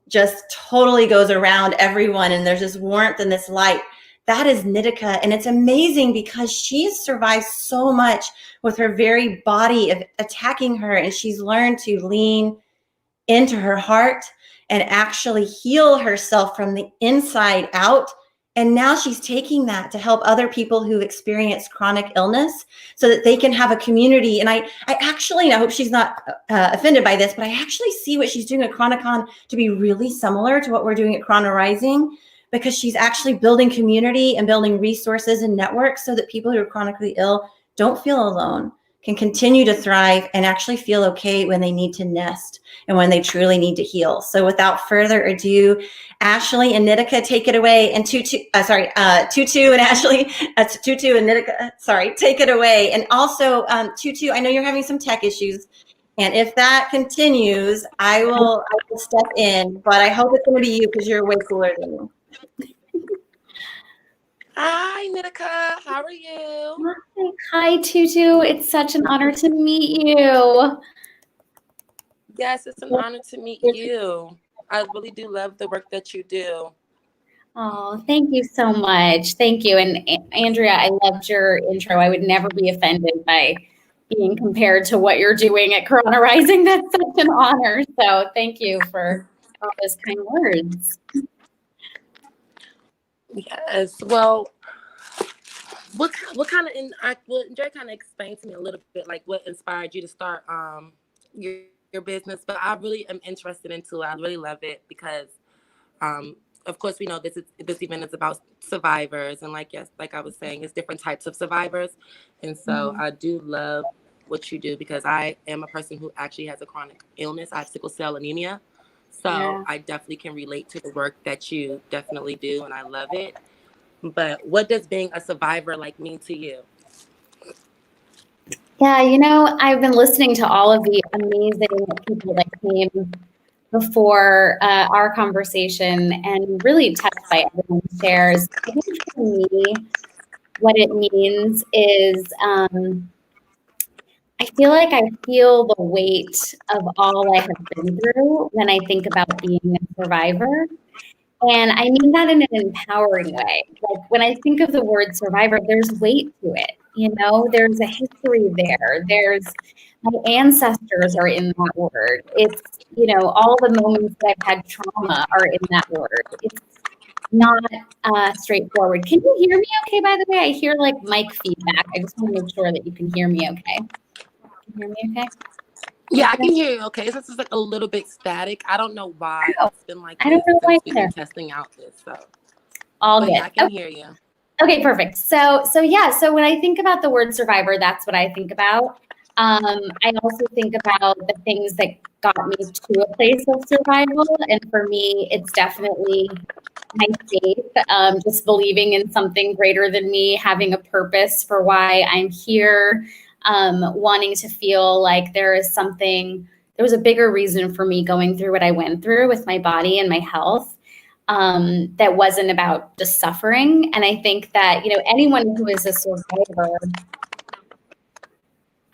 just totally goes around everyone, and there's this warmth and this light. That is Nitika, and it's amazing because she's survived so much with her very body of attacking her, and she's learned to lean into her heart and actually heal herself from the inside out. And now she's taking that to help other people who experience chronic illness so that they can have a community. And I actually, and I hope she's not offended by this, but I actually see what she's doing at Chronicon to be really similar to what we're doing at Karana Rising, because she's actually building community and building resources and networks so that people who are chronically ill don't feel alone, can continue to thrive and actually feel okay when they need to nest and when they truly need to heal. So without further ado, Ashley and Nitika, take it away. And Tutu and Ashley, Tutu and Nitika, take it away. And also, Tutu, I know you're having some tech issues. And if that continues, I will step in, but I hope it's going to be you because you're way cooler than me. Hi, Nitika. How are you? Hi, Tutu. It's such an honor to meet you. Yes, it's an honor to meet you. I really do love the work that you do. Oh, thank you so much. Thank you. And Andrea, I loved your intro. I would never be offended by being compared to what you're doing at Karana Rising. That's such an honor. So thank you for all those kind words. Yes. Well, what kind of Andrea kind of explained to me a little bit like what inspired you to start your business, but I really am interested into it. I really love it because of course we know this event is about survivors, and like I was saying, it's different types of survivors. And so I do love what you do because I am a person who actually has a chronic illness. I have sickle cell anemia. So I definitely can relate to the work that you definitely do, and I love it. But what does being a survivor like mean to you? Yeah, I've been listening to all of the amazing people that came before our conversation and really touched by everyone's shares. I think for me, what it means is I feel like I feel the weight of all I have been through when I think about being a survivor. And I mean that in an empowering way. Like when I think of the word survivor, there's weight to it. There's a history there. My ancestors are in that word. It's, all the moments that I've had trauma are in that word. It's not straightforward. Can you hear me okay, by the way? I hear like mic feedback. I just want to make sure that you can hear me okay. Can you hear me okay? Yeah, I can hear you okay. This is like a little bit static. I don't know why it's been like I don't know why since we've been testing out this. So all good. Yeah, I can hear you. Okay, perfect. So when I think about the word survivor, that's what I think about. I also think about the things that got me to a place of survival. And for me, it's definitely my faith, just believing in something greater than me, having a purpose for why I'm here, wanting to feel like there was a bigger reason for me going through what I went through with my body and my health. That wasn't about just suffering. And I think that, anyone who is a survivor,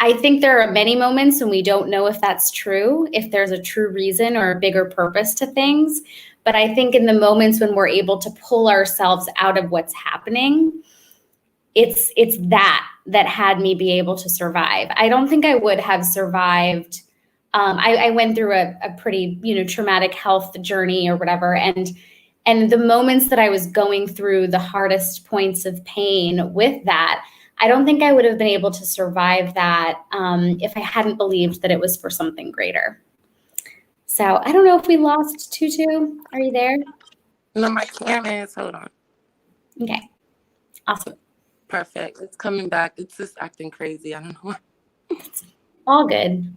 I think there are many moments when we don't know if that's true, if there's a true reason or a bigger purpose to things. But I think in the moments when we're able to pull ourselves out of what's happening, it's that had me be able to survive. I don't think I would have survived. I went through a pretty, traumatic health journey or whatever. And the moments that I was going through the hardest points of pain with that, I don't think I would have been able to survive that if I hadn't believed that it was for something greater. So I don't know if we lost Tutu. Are you there? No, my camera is. Hold on. Okay. Awesome. Perfect. It's coming back. It's just acting crazy. I don't know why. It's all good.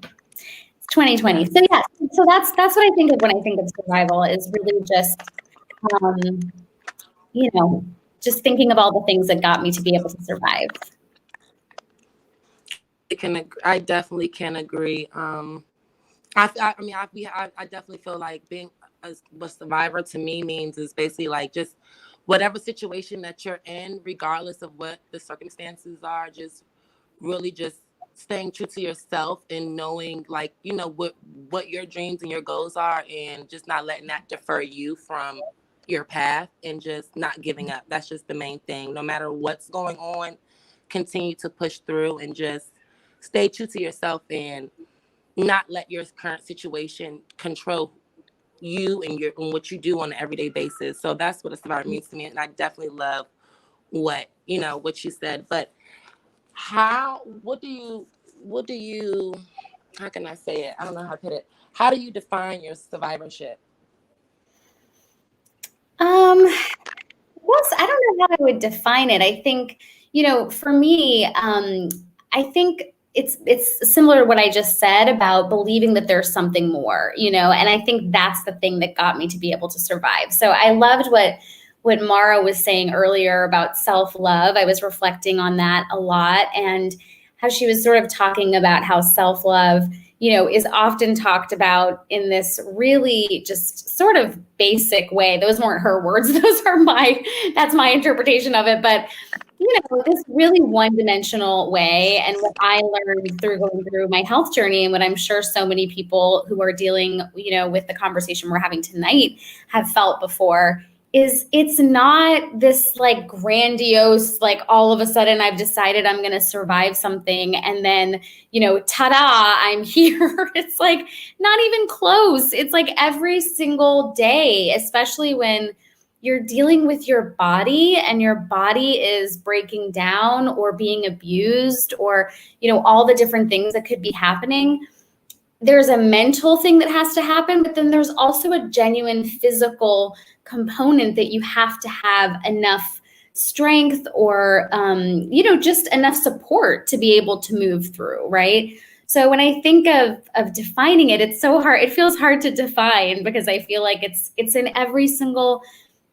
It's 2020. So yeah. So that's what I think of when I think of survival is really just just thinking of all the things that got me to be able to survive. I definitely can agree. I definitely feel like being a survivor to me means is basically like just whatever situation that you're in, regardless of what the circumstances are, just really just staying true to yourself and knowing like, what your dreams and your goals are and just not letting that defer you from your path and just not giving up. That's just the main thing. No matter what's going on, continue to push through and just stay true to yourself and not let your current situation control you and what you do on an everyday basis. So that's what a survivor means to me. And I definitely love what you said. But what do you, how can I say it? I don't know how to put it. How do you define your survivorship? Yes, I don't know how I would define it. I think, for me, I think it's similar to what I just said about believing that there's something more, and I think that's the thing that got me to be able to survive. So I loved what Mara was saying earlier about self-love. I was reflecting on that a lot, and how she was sort of talking about how self-love, is often talked about in this really just sort of basic way. Those weren't her words. That's my interpretation of it. But, this really one-dimensional way. And what I learned through going through my health journey, and what I'm sure so many people who are dealing, with the conversation we're having tonight have felt before, is it's not this like grandiose, like all of a sudden I've decided I'm going to survive something and then, ta-da, I'm here. It's like not even close. It's like every single day, especially when you're dealing with your body and your body is breaking down or being abused or, all the different things that could be happening. There's a mental thing that has to happen, but then there's also a genuine physical component that you have to have enough strength or, just enough support to be able to move through, right? So when I think of defining it, it's so hard. It feels hard to define because I feel like it's in every single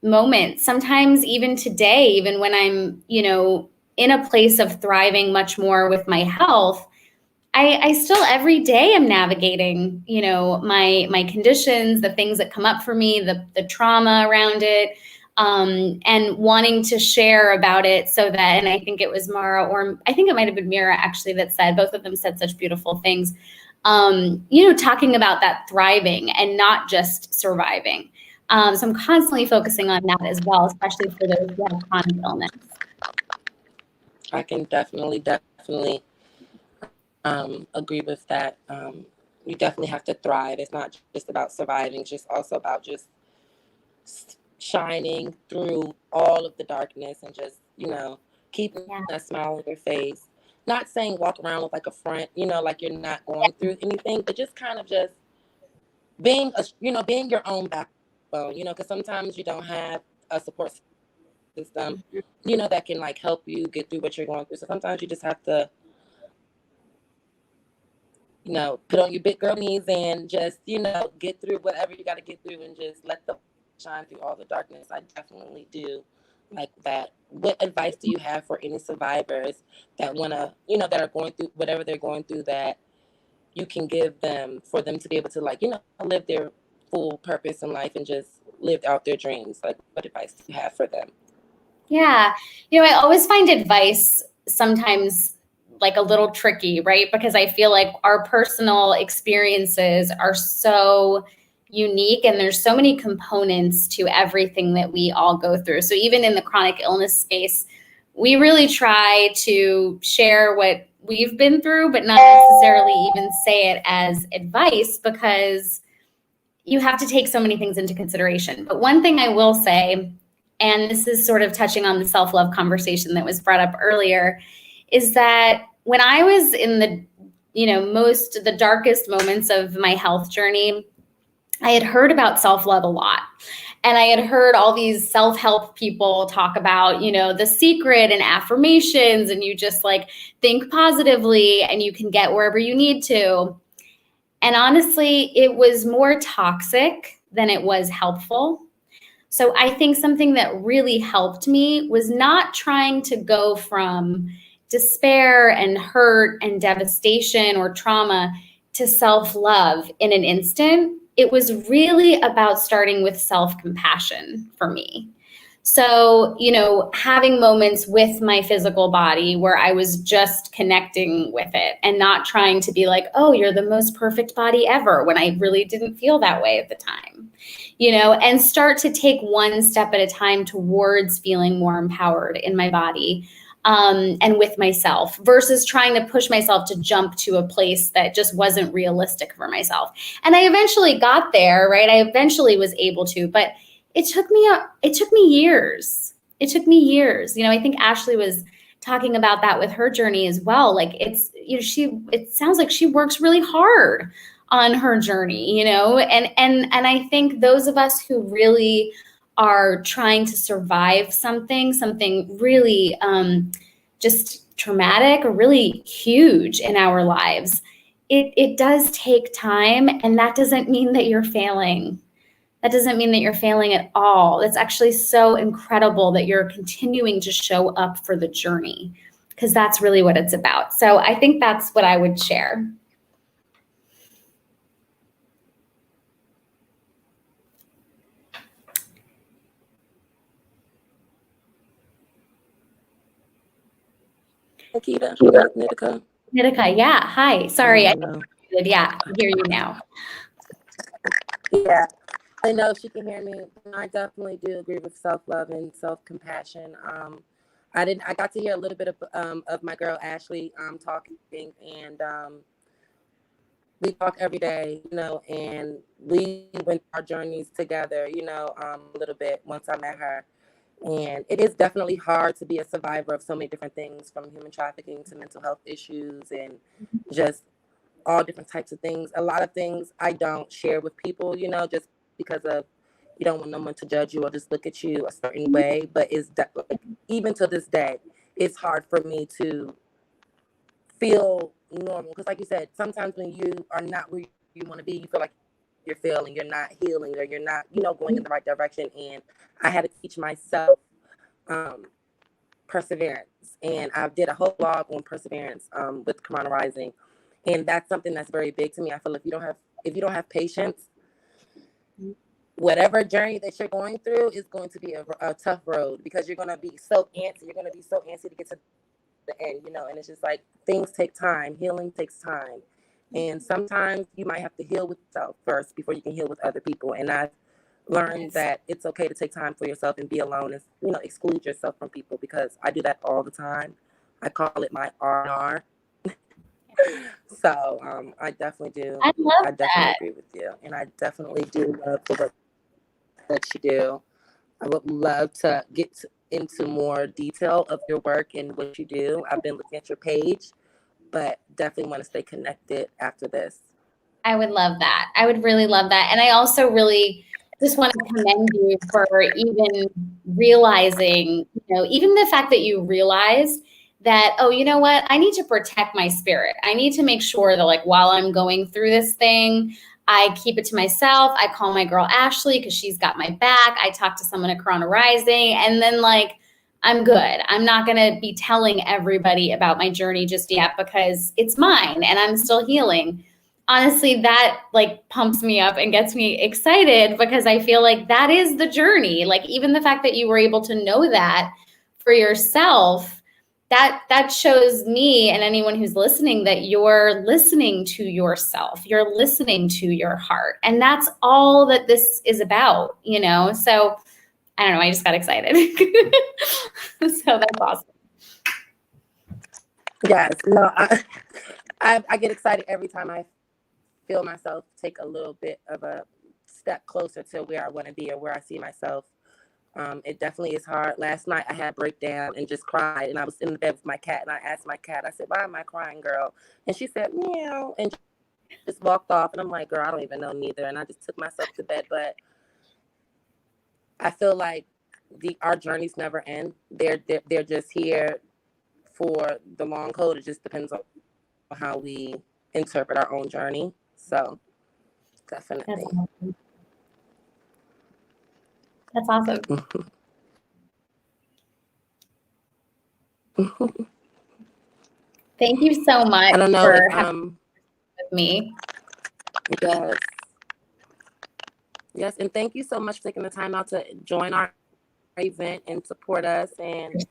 moment. Sometimes even today, even when I'm, in a place of thriving much more with my health, I still every day am navigating, my conditions, the things that come up for me, the trauma around it, and wanting to share about it so that, and I think it was Mara, or I think it might have been Mira actually that said, both of them said such beautiful things, talking about that thriving and not just surviving. So I'm constantly focusing on that as well, especially for those who have chronic illness. I can definitely agree with that. You definitely have to thrive. It's not just about surviving, it's just also about just shining through all of the darkness and just, keeping that smile on your face. Not saying walk around with like a front, like you're not going through anything, but just kind of just being your own backbone, because sometimes you don't have a support system, that can like help you get through what you're going through. So sometimes you just have to, put on your big girl knees and just, get through whatever you got to get through and just let the shine through all the darkness. I definitely do like that. What advice do you have for any survivors that want to, that are going through whatever they're going through, that you can give them for them to be able to like, live their full purpose in life and just live out their dreams? Like, what advice do you have for them? Yeah. I always find advice sometimes like a little tricky, right? Because I feel like our personal experiences are so unique and there's so many components to everything that we all go through. So even in the chronic illness space, we really try to share what we've been through, but not necessarily even say it as advice because you have to take so many things into consideration. But one thing I will say, and this is sort of touching on the self-love conversation that was brought up earlier, is that when I was in the, the darkest moments of my health journey, I had heard about self-love a lot. And I had heard all these self-help people talk about, the secret and affirmations, and you just like think positively and you can get wherever you need to. And honestly, it was more toxic than it was helpful. So I think something that really helped me was not trying to go from despair and hurt and devastation or trauma to self-love in an instant. It was really about starting with self-compassion for me. So, having moments with my physical body where I was just connecting with it and not trying to be like, oh, you're the most perfect body ever, when I really didn't feel that way at the time, and start to take one step at a time towards feeling more empowered in my body and with myself versus trying to push myself to jump to a place that just wasn't realistic for myself. And I eventually got there, right? I eventually was able to, but it took me years. It took me years. I think Ashley was talking about that with her journey as well. Like it sounds like she works really hard on her journey, and I think those of us who really are trying to survive something really just traumatic or really huge in our lives, it does take time, and that doesn't mean that you're failing. That doesn't mean that you're failing at all. It's actually so incredible that you're continuing to show up for the journey, because that's really what it's about. So I think that's what I would share. Nitika. Nitika, yeah. Hi. Sorry. Yeah, I hear you now. Yeah, I know she can hear me. I definitely do agree with self-love and self-compassion. I got to hear a little bit of my girl Ashley talking, and we talk every day, you know, and we went our journeys together, you know, a little bit once I met her. And it is definitely hard to be a survivor of so many different things, from human trafficking to mental health issues and just all different types of things. A lot of things I don't share with people, you know, just because of you don't want no one to judge you or just look at you a certain way. But like, even to this day, it's hard for me to feel normal. Because like you said, sometimes when you are not where you want to be, you feel like you're failing, you're not healing, or you're not, you know, going in the right direction. And I had to teach myself perseverance. And I did a whole blog on perseverance with Karana Rising. And that's something that's very big to me. I feel if you don't have patience, whatever journey that you're going through is going to be a tough road, because you're going to be so antsy. You're going to be so antsy to get to the end, you know, and it's just like things take time. Healing takes time. And sometimes you might have to heal with yourself first before you can heal with other people. And I've learned that it's okay to take time for yourself and be alone and, you know, exclude yourself from people, because I do that all the time. I call it my R&R. So I definitely do. I love definitely that. agree with you. And I definitely do love the work that you do. I would love to get into more detail of your work and what you do. I've been looking at your page, but definitely want to stay connected after this. I would love that. I would really love that. And I also really just want to commend you for even realizing, you know, even the fact that you realized that, oh, you know what, I need to protect my spirit. I need to make sure that, like, while I'm going through this thing, I keep it to myself. I call my girl Ashley because she's got my back. I talk to someone at Karana Rising, and then, like, I'm good. I'm not going to be telling everybody about my journey just yet, because it's mine and I'm still healing. Honestly, that, like, pumps me up and gets me excited, because I feel like that is the journey. Like, even the fact that you were able to know that for yourself, that shows me and anyone who's listening that you're listening to yourself, you're listening to your heart. And that's all that this is about, you know? So I don't know, I just got excited. So that's awesome. Yes, no, I get excited every time I feel myself take a little bit of a step closer to where I want to be or where I see myself. It definitely is hard. Last night I had a breakdown and just cried, and I was in the bed with my cat, and I asked my cat, I said, why am I crying, girl? And she said, meow, and just walked off. And I'm like, girl, I don't even know neither. And I just took myself to bed. But I feel like our journeys never end. They're just here for the long haul. It just depends on how we interpret our own journey. So definitely. That's awesome. Thank you so much I don't know for if, having with me. Yes, and thank you so much for taking the time out to join our event and support us. And,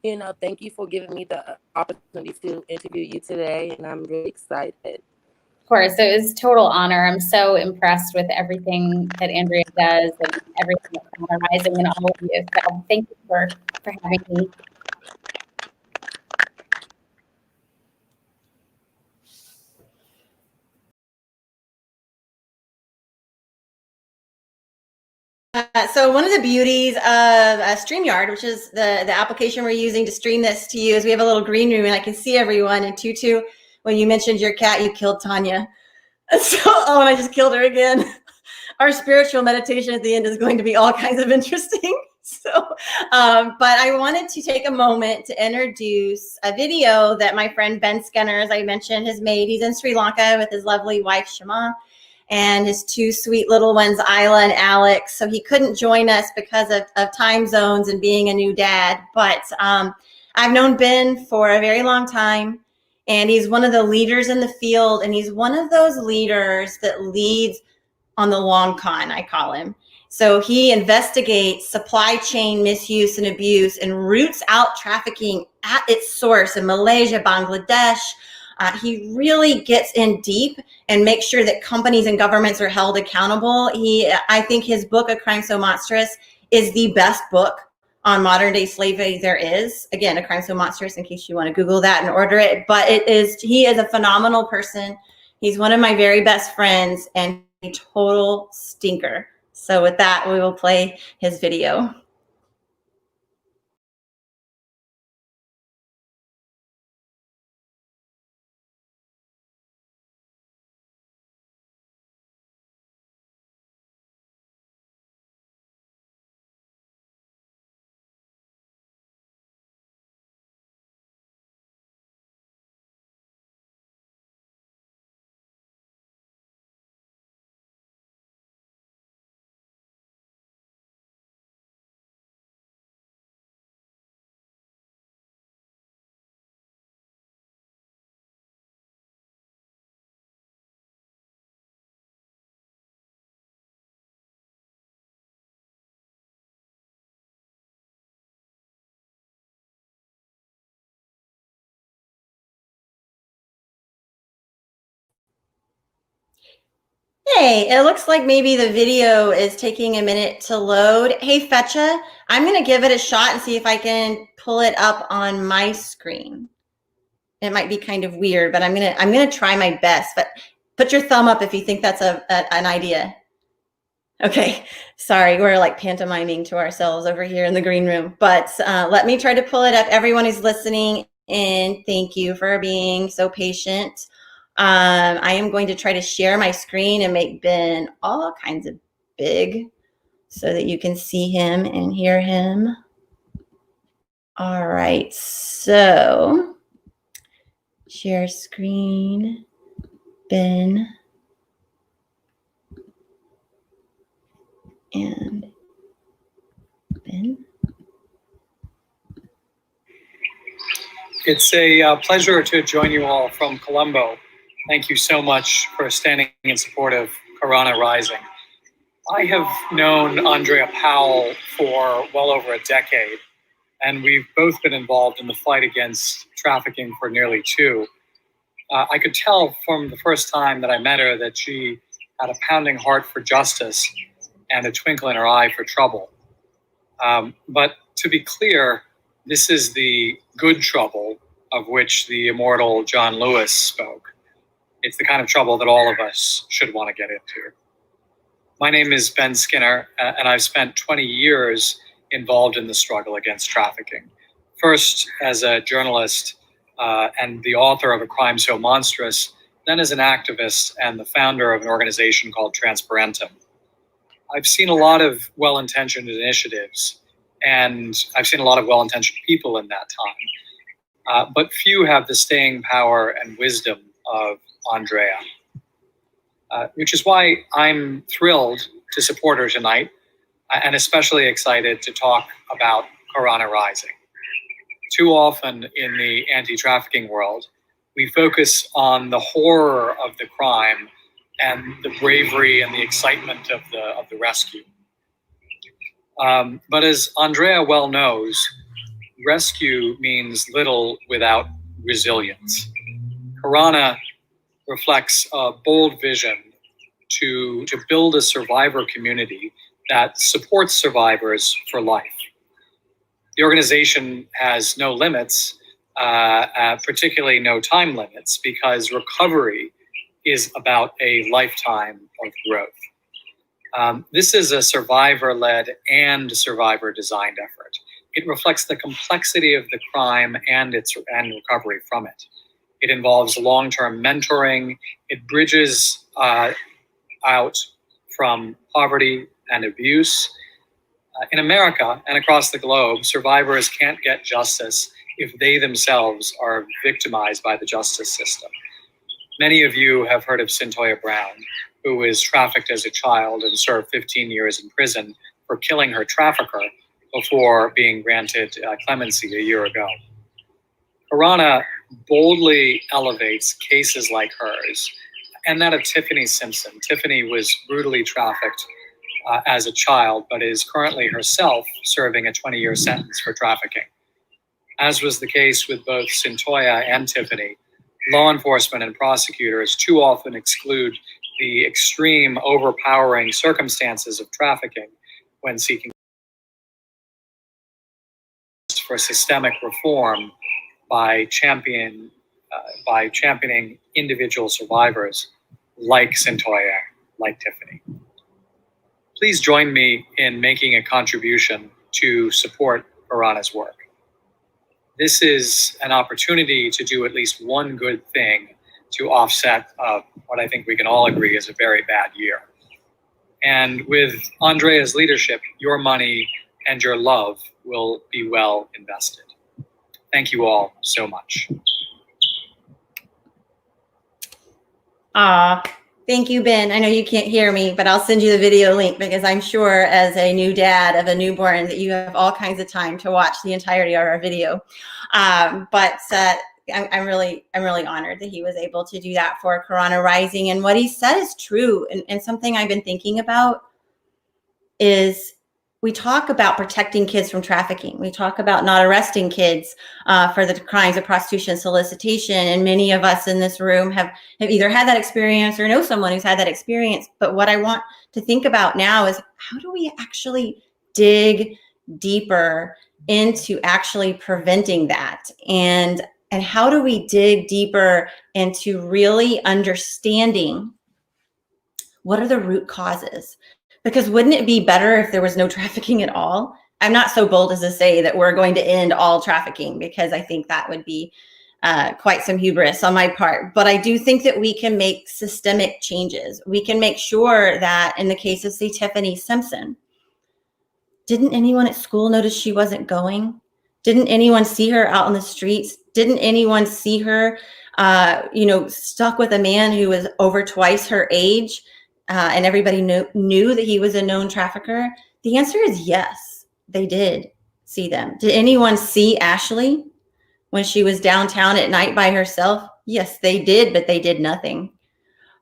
you know, thank you for giving me the opportunity to interview you today. And I'm really excited. Of course, it was a total honor. I'm so impressed with everything that Andrea does and everything that's on the Rising and all of you. So thank you for having me. So one of the beauties of StreamYard, which is the application we're using to stream this to you, is we have a little green room and I can see everyone. And Tutu, when you mentioned your cat, you killed Tanya. So, oh, and I just killed her again. Our spiritual meditation at the end is going to be all kinds of interesting. So, but I wanted to take a moment to introduce a video that my friend Ben Skinner, as I mentioned, has made. He's in Sri Lanka with his lovely wife, Shama, and his two sweet little ones, Isla and Alex. So he couldn't join us because of time zones and being a new dad. But I've known Ben for a very long time, and he's one of the leaders in the field, and he's one of those leaders that leads on the long con, I call him. So he investigates supply chain misuse and abuse and roots out trafficking at its source in Malaysia, Bangladesh. He really gets in deep and makes sure that companies and governments are held accountable. I think his book, A Crime So Monstrous, is the best book on modern day slavery there is. Again, A Crime So Monstrous, in case you want to Google that and order it. But he is a phenomenal person. He's one of my very best friends and a total stinker. So with that, we will play his video. Hey, it looks like maybe the video is taking a minute to load. Hey, Fetcha, I'm going to give it a shot and see if I can pull it up on my screen. It might be kind of weird, but I'm going to try my best. But put your thumb up if you think that's an idea. Okay, sorry, we're like pantomiming to ourselves over here in the green room. But let me try to pull it up. Everyone who's listening in, thank you for being so patient. I am going to try to share my screen and make Ben all kinds of big so that you can see him and hear him. All right, so share screen, Ben, and Ben. It's a pleasure to join you all from Colombo. Thank you so much for standing in support of Karana Rising. I have known Andrea Powell for well over a decade, and we've both been involved in the fight against trafficking for nearly 2. I could tell from the first time that I met her that she had a pounding heart for justice and a twinkle in her eye for trouble. But to be clear, this is the good trouble of which the immortal John Lewis spoke. It's the kind of trouble that all of us should want to get into. My name is Ben Skinner, and I've spent 20 years involved in the struggle against trafficking. First as a journalist and the author of A Crime So Monstrous, then as an activist and the founder of an organization called Transparentem. I've seen a lot of well-intentioned initiatives, and I've seen a lot of well-intentioned people in that time. But few have the staying power and wisdom of Andrea, which is why I'm thrilled to support her tonight, and especially excited to talk about Karana Rising. Too often in the anti-trafficking world, we focus on the horror of the crime and the bravery and the excitement of the rescue. But as Andrea well knows, rescue means little without resilience. Karana reflects a bold vision to build a survivor community that supports survivors for life. The organization has no limits, particularly no time limits, because recovery is about a lifetime of growth. This is a survivor-led and survivor-designed effort. It reflects the complexity of the crime and recovery from it. It involves long-term mentoring. It bridges out from poverty and abuse. In America and across the globe, survivors can't get justice if they themselves are victimized by the justice system. Many of you have heard of Cyntoia Brown, who was trafficked as a child and served 15 years in prison for killing her trafficker before being granted clemency a year ago. Karana boldly elevates cases like hers and that of Tiffany Simpson. Tiffany was brutally trafficked as a child, but is currently herself serving a 20-year sentence for trafficking. As was the case with both Cyntoia and Tiffany, law enforcement and prosecutors too often exclude the extreme, overpowering circumstances of trafficking when seeking for systemic reform by championing individual survivors like Cyntoia, like Tiffany. Please join me in making a contribution to support Karana's work. This is an opportunity to do at least one good thing to offset what I think we can all agree is a very bad year. And with Andrea's leadership, your money and your love will be well invested. Thank you all so much. Thank you, Ben. I know you can't hear me, but I'll send you the video link because I'm sure as a new dad of a newborn that you have all kinds of time to watch the entirety of our video. I'm really honored that he was able to do that for Karana Rising. And what he said is true. And something I've been thinking about is we talk about protecting kids from trafficking. We talk about not arresting kids for the crimes of prostitution and solicitation. And many of us in this room have either had that experience or know someone who's had that experience. But what I want to think about now is how do we actually dig deeper into actually preventing that? And how do we dig deeper into really understanding what are the root causes? Because wouldn't it be better if there was no trafficking at all? I'm not so bold as to say that we're going to end all trafficking because I think that would be quite some hubris on my part. But I do think that we can make systemic changes. We can make sure that in the case of, say, Tiffany Simpson, didn't anyone at school notice she wasn't going? Didn't anyone see her out on the streets? Didn't anyone see her, stuck with a man who was over twice her age? And everybody knew that he was a known trafficker? The answer is yes, they did see them. Did anyone see Ashley when she was downtown at night by herself? Yes, they did, but they did nothing.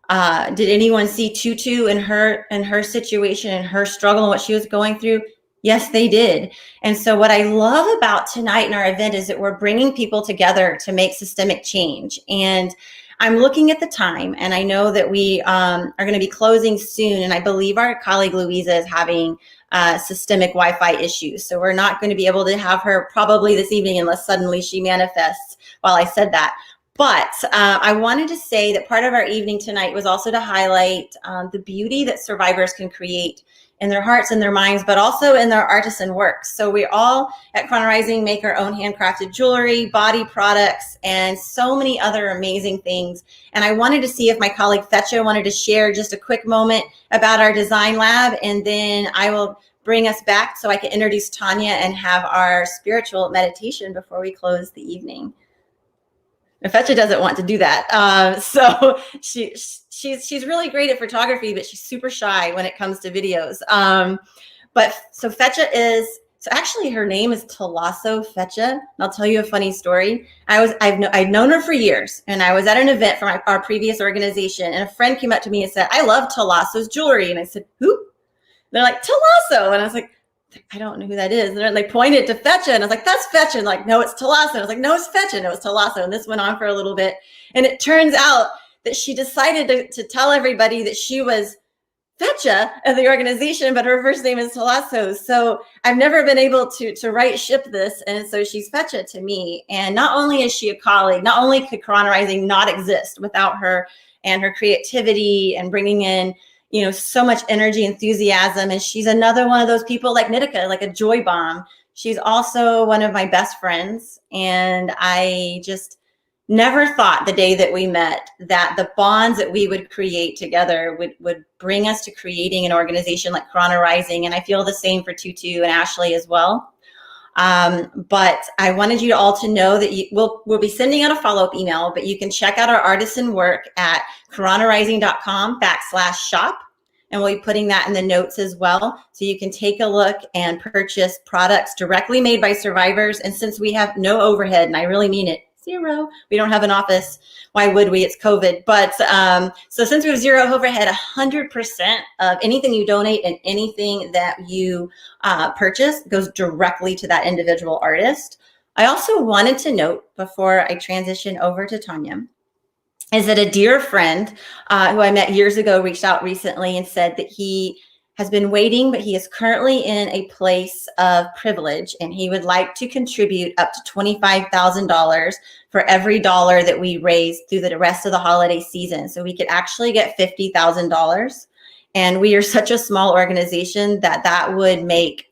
Did anyone see Tutu in her situation and her struggle and what she was going through? Yes, they did. And so what I love about tonight in our event is that we're bringing people together to make systemic change. And I'm looking at the time, and I know that we are going to be closing soon, and I believe our colleague Louisa is having systemic Wi-Fi issues. So we're not going to be able to have her probably this evening unless suddenly she manifests while I said that. But I wanted to say that part of our evening tonight was also to highlight the beauty that survivors can create in their hearts and their minds, but also in their artisan work. So we all at Karana Rising make our own handcrafted jewelry, body products, and so many other amazing things. And I wanted to see if my colleague Fetcha wanted to share just a quick moment about our design lab, and then I will bring us back so I can introduce Tanya and have our spiritual meditation before we close the evening. And Fetcha doesn't want to do that. So she's really great at photography, but she's super shy when it comes to videos. So Fetcha so actually her name is Talasso Fetcha. And I'll tell you a funny story. I've known her for years, and I was at an event for our previous organization, and a friend came up to me and said, "I love Talasso's jewelry." And I said, "Who?" They're like, "Talasso." And I was like, I don't know who that is. And they pointed to Fetcha, and I was like, "That's Fetcha." And like, "No, it's Talasso." And I was like, "No, it's Fetcha." No, it's Talasso. And this went on for a little bit. And it turns out that she decided to tell everybody that she was Fetcha of the organization, but her first name is Talasso. So I've never been able to right ship this. And so she's Fetcha to me. And not only is she a colleague, not only could Karana Rising not exist without her and her creativity and bringing in so much energy, enthusiasm. And she's another one of those people like Nitika, like a joy bomb. She's also one of my best friends. And I just, never thought the day that we met that the bonds that we would create together would bring us to creating an organization like Karana Rising. And I feel the same for Tutu and Ashley as well. But I wanted you all to know that we'll be sending out a follow-up email, but you can check out our artisan work at karanarising.com/shop. And we'll be putting that in the notes as well. So you can take a look and purchase products directly made by survivors. And since we have no overhead, and I really mean it, zero, we don't have an office. Why would we? It's COVID. But so since we have zero overhead, 100% of anything you donate and anything that you purchase goes directly to that individual artist. I also wanted to note before I transition over to Tanya, is that a dear friend who I met years ago reached out recently and said that he has been waiting, but he is currently in a place of privilege and he would like to contribute up to $25,000 for every dollar that we raise through the rest of the holiday season. So we could actually get $50,000. And we are such a small organization that would make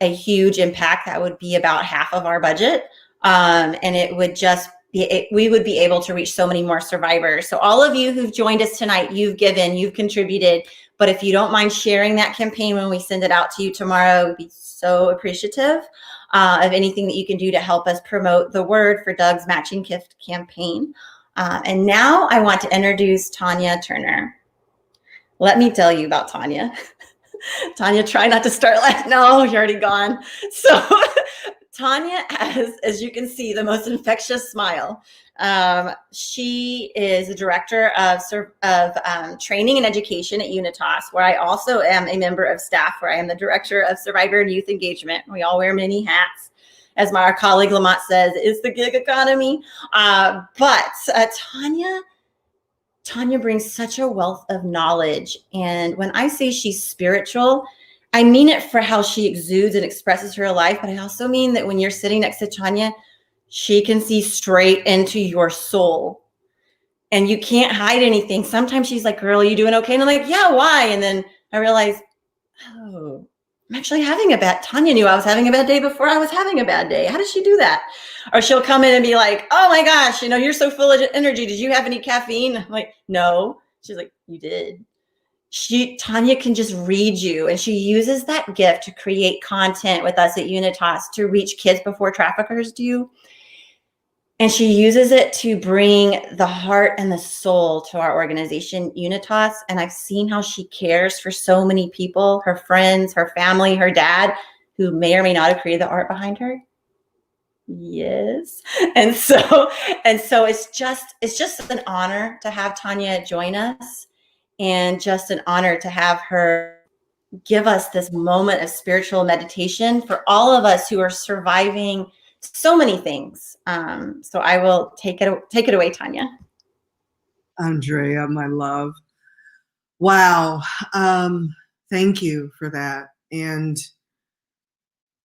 a huge impact. That would be about half of our budget. And it would just we would be able to reach so many more survivors. So all of you who've joined us tonight, you've given, you've contributed. But if you don't mind sharing that campaign when we send it out to you tomorrow, we'd be so appreciative of anything that you can do to help us promote the word for Doug's Matching Gift campaign. And now I want to introduce Tanya Turner. Let me tell you about Tanya. Tanya, try not to start laughing. No, you're already gone. So Tanya has, as you can see, the most infectious smile. She is the director of training and education at UNITAS, where I also am a member of staff, where I am the director of survivor and youth engagement. We all wear many hats. As my colleague Lamont says, it's the gig economy. But Tanya brings such a wealth of knowledge. And when I say she's spiritual, I mean it for how she exudes and expresses her life, but I also mean that when you're sitting next to Tanya, she can see straight into your soul and you can't hide anything. Sometimes she's like, girl, are you doing okay? And I'm like, yeah, why? And then I realize, oh, I'm actually having a bad, Tanya knew I was having a bad day before I was having a bad day. How does she do that? Or she'll come in and be like, oh my gosh, you're so full of energy. Did you have any caffeine? I'm like, no. She's like, you did. Tanya can just read you, and she uses that gift to create content with us at UNITAS to reach kids before traffickers do. And she uses it to bring the heart and the soul to our organization, UNITAS. And I've seen how she cares for so many people, her friends, her family, her dad, who may or may not have created the art behind her. Yes. And so it's just an honor to have Tanya join us. And just an honor to have her give us this moment of spiritual meditation for all of us who are surviving so many things. So I will take it away, Tanya. Andrea, my love. Wow. Thank you for that. And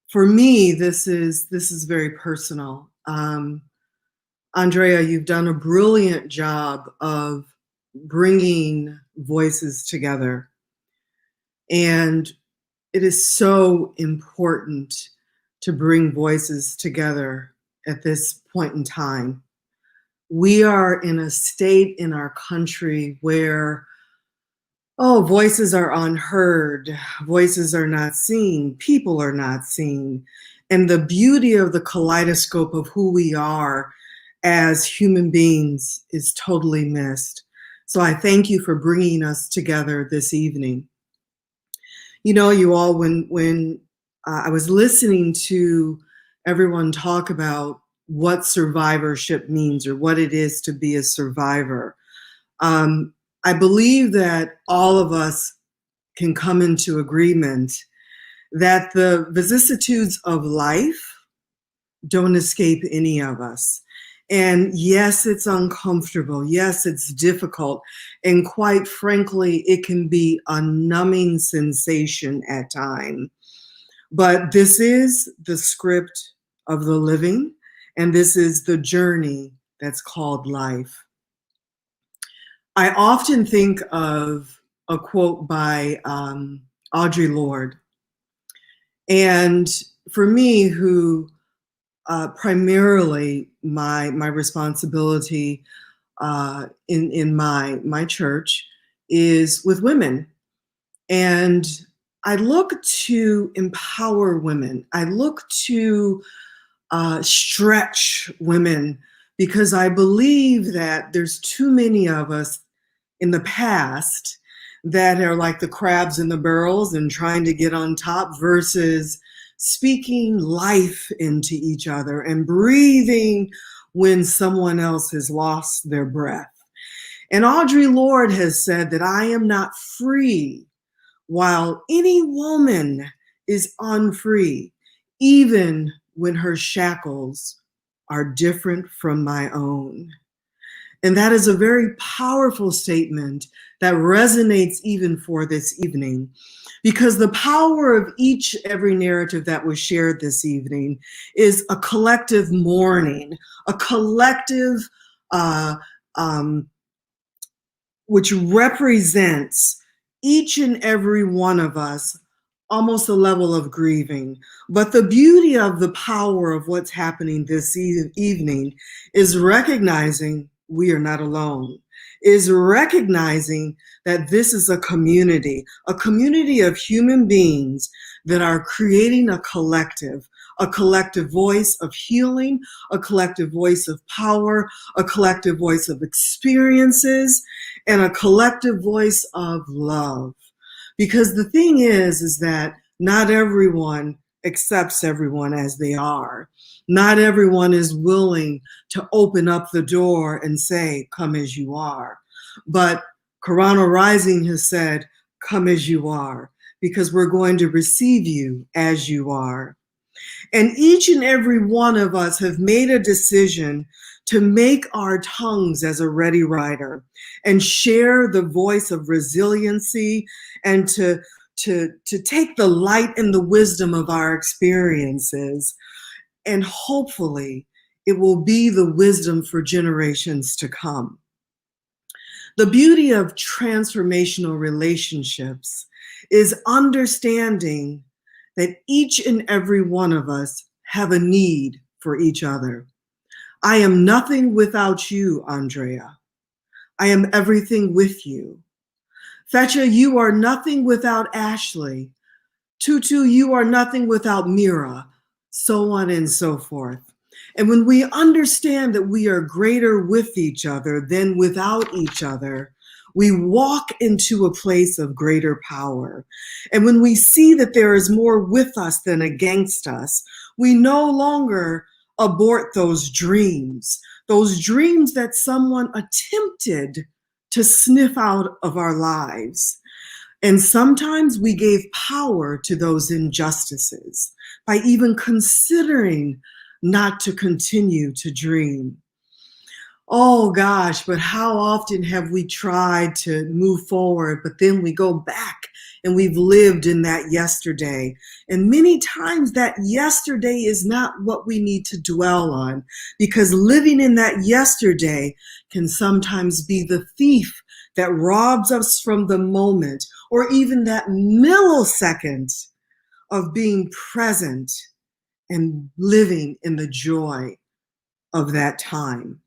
for me, this is very personal. Andrea, you've done a brilliant job of bringing voices together. And it is so important to bring voices together at this point in time. We are in a state in our country where, voices are unheard, voices are not seen, people are not seen. And the beauty of the kaleidoscope of who we are as human beings is totally missed. So I thank you for bringing us together this evening. You all, when I was listening to everyone talk about what survivorship means or what it is to be a survivor, I believe that all of us can come into agreement that the vicissitudes of life don't escape any of us. And yes, it's uncomfortable. Yes, it's difficult. And quite frankly, it can be a numbing sensation at times. But this is the script of the living, and this is the journey that's called life. I often think of a quote by Audre Lorde. And for me, who primarily my responsibility in my church is with women. And I look to empower women. I look to stretch women, because I believe that there's too many of us in the past that are like the crabs in the barrels and trying to get on top, versus speaking life into each other and breathing when someone else has lost their breath. And Audre Lorde has said that I am not free while any woman is unfree, even when her shackles are different from my own. And that is a very powerful statement that resonates even for this evening, because the power of every narrative that was shared this evening is a collective mourning, a collective which represents each and every one of us, almost a level of grieving. But the beauty of the power of what's happening this evening is recognizing we are not alone, is recognizing that this is a community of human beings that are creating a collective voice of healing, a collective voice of power, a collective voice of experiences, and a collective voice of love. Because the thing is that not everyone accepts everyone as they are. Not everyone is willing to open up the door and say, come as you are. But Karana Rising has said, come as you are, because we're going to receive you as you are. And each and every one of us have made a decision to make our tongues as a ready writer and share the voice of resiliency, and to take the light and the wisdom of our experiences. And hopefully it will be the wisdom for generations to come. The beauty of transformational relationships is understanding that each and every one of us have a need for each other. I am nothing without you, Andrea. I am everything with you. Fetcha, you are nothing without Ashley. Tutu, you are nothing without Mira, so on and so forth. And when we understand that we are greater with each other than without each other, we walk into a place of greater power. And when we see that there is more with us than against us, we no longer abort those dreams that someone attempted to sniff out of our lives. And sometimes we gave power to those injustices by even considering not to continue to dream. Oh gosh, but how often have we tried to move forward, but then we go back and we've lived in that yesterday. And many times that yesterday is not what we need to dwell on, because living in that yesterday can sometimes be the thief that robs us from the moment, or even that millisecond of being present and living in the joy of that time.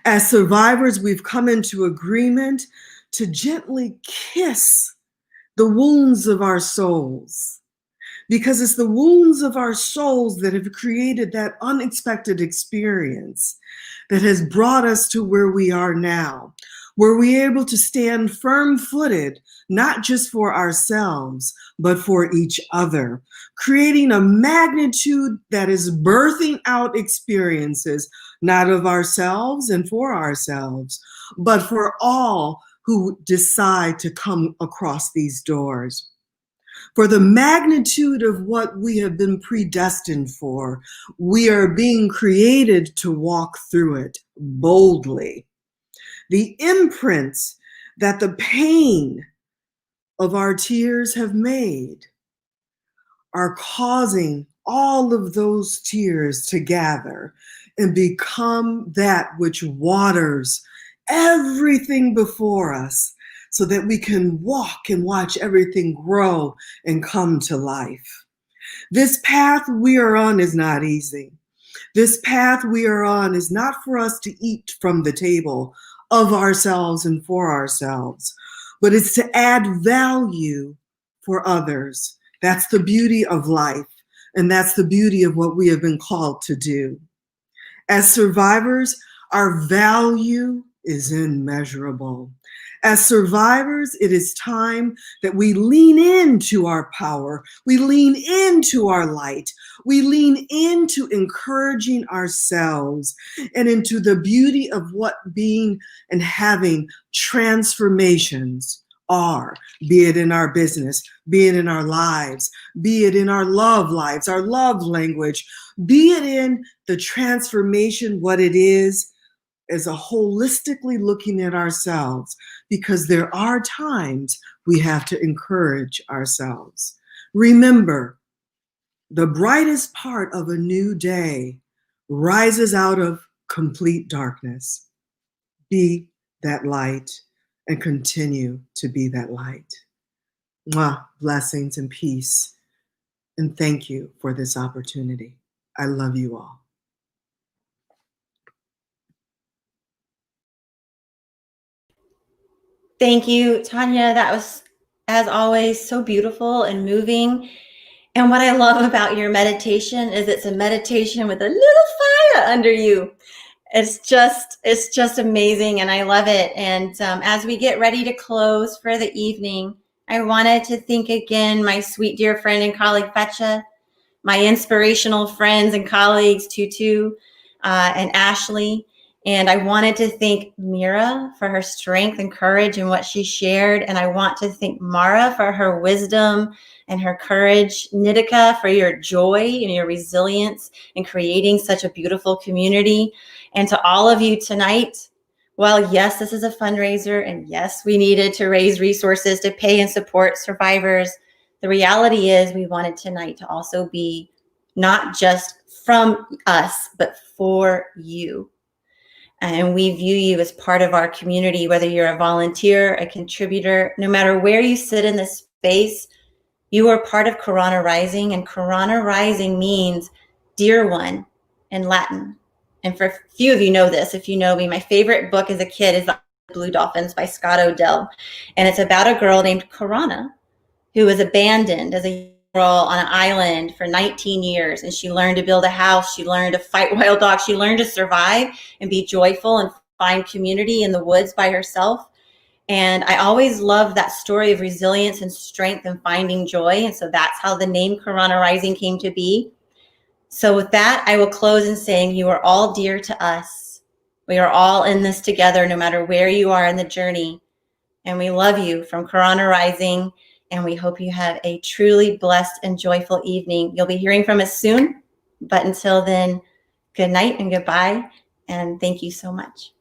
As survivors, we've come into agreement to gently kiss the wounds of our souls, because it's the wounds of our souls that have created that unexpected experience that has brought us to where we are now, where we're able to stand firm-footed, not just for ourselves, but for each other, creating a magnitude that is birthing out experiences, not of ourselves and for ourselves, but for all who decide to come across these doors. For the magnitude of what we have been predestined for, we are being created to walk through it boldly. The imprints that the pain of our tears have made are causing all of those tears to gather and become that which waters everything before us, so that we can walk and watch everything grow and come to life. This path we are on is not easy. This path we are on is not for us to eat from the table of ourselves and for ourselves, but it's to add value for others. That's the beauty of life, and that's the beauty of what we have been called to do. As survivors, our value is immeasurable. As survivors, it is time that we lean into our power. We lean into our light. We lean into encouraging ourselves and into the beauty of what being and having transformations are, be it in our business, be it in our lives, be it in our love lives, our love language, be it in the transformation, what it is as a holistically looking at ourselves, because there are times we have to encourage ourselves. Remember, the brightest part of a new day rises out of complete darkness. Be that light and continue to be that light. Mwah, blessings and peace. And thank you for this opportunity. I love you all. Thank you, Tanya. That was, as always, so beautiful and moving. And what I love about your meditation is it's a meditation with a little fire under you. It's just amazing, and I love it. And as we get ready to close for the evening, I wanted to thank again my sweet dear friend and colleague Fetcha, my inspirational friends and colleagues Tutu and Ashley. And I wanted to thank Mira for her strength and courage in what she shared. And I want to thank Mara for her wisdom and her courage. Nitika for your joy and your resilience in creating such a beautiful community. And to all of you tonight, while yes, this is a fundraiser, and yes, we needed to raise resources to pay and support survivors, the reality is we wanted tonight to also be not just from us, but for you. And we view you as part of our community, whether you're a volunteer, a contributor, no matter where you sit in this space, you are part of Karana Rising. And Karana Rising means dear one in Latin. And for a few of you know this, if you know me, my favorite book as a kid is The Blue Dolphins by Scott Odell. And it's about a girl named Karana who was abandoned as a girl on an island for 19 years. And she learned to build a house. She learned to fight wild dogs. She learned to survive and be joyful and find community in the woods by herself. And I always loved that story of resilience and strength and finding joy. And so that's how the name Karana Rising came to be. So with that, I will close in saying you are all dear to us. We are all in this together, no matter where you are in the journey. And we love you from Karana Rising. And we hope you have a truly blessed and joyful evening. You'll be hearing from us soon. But until then, good night and goodbye. And thank you so much.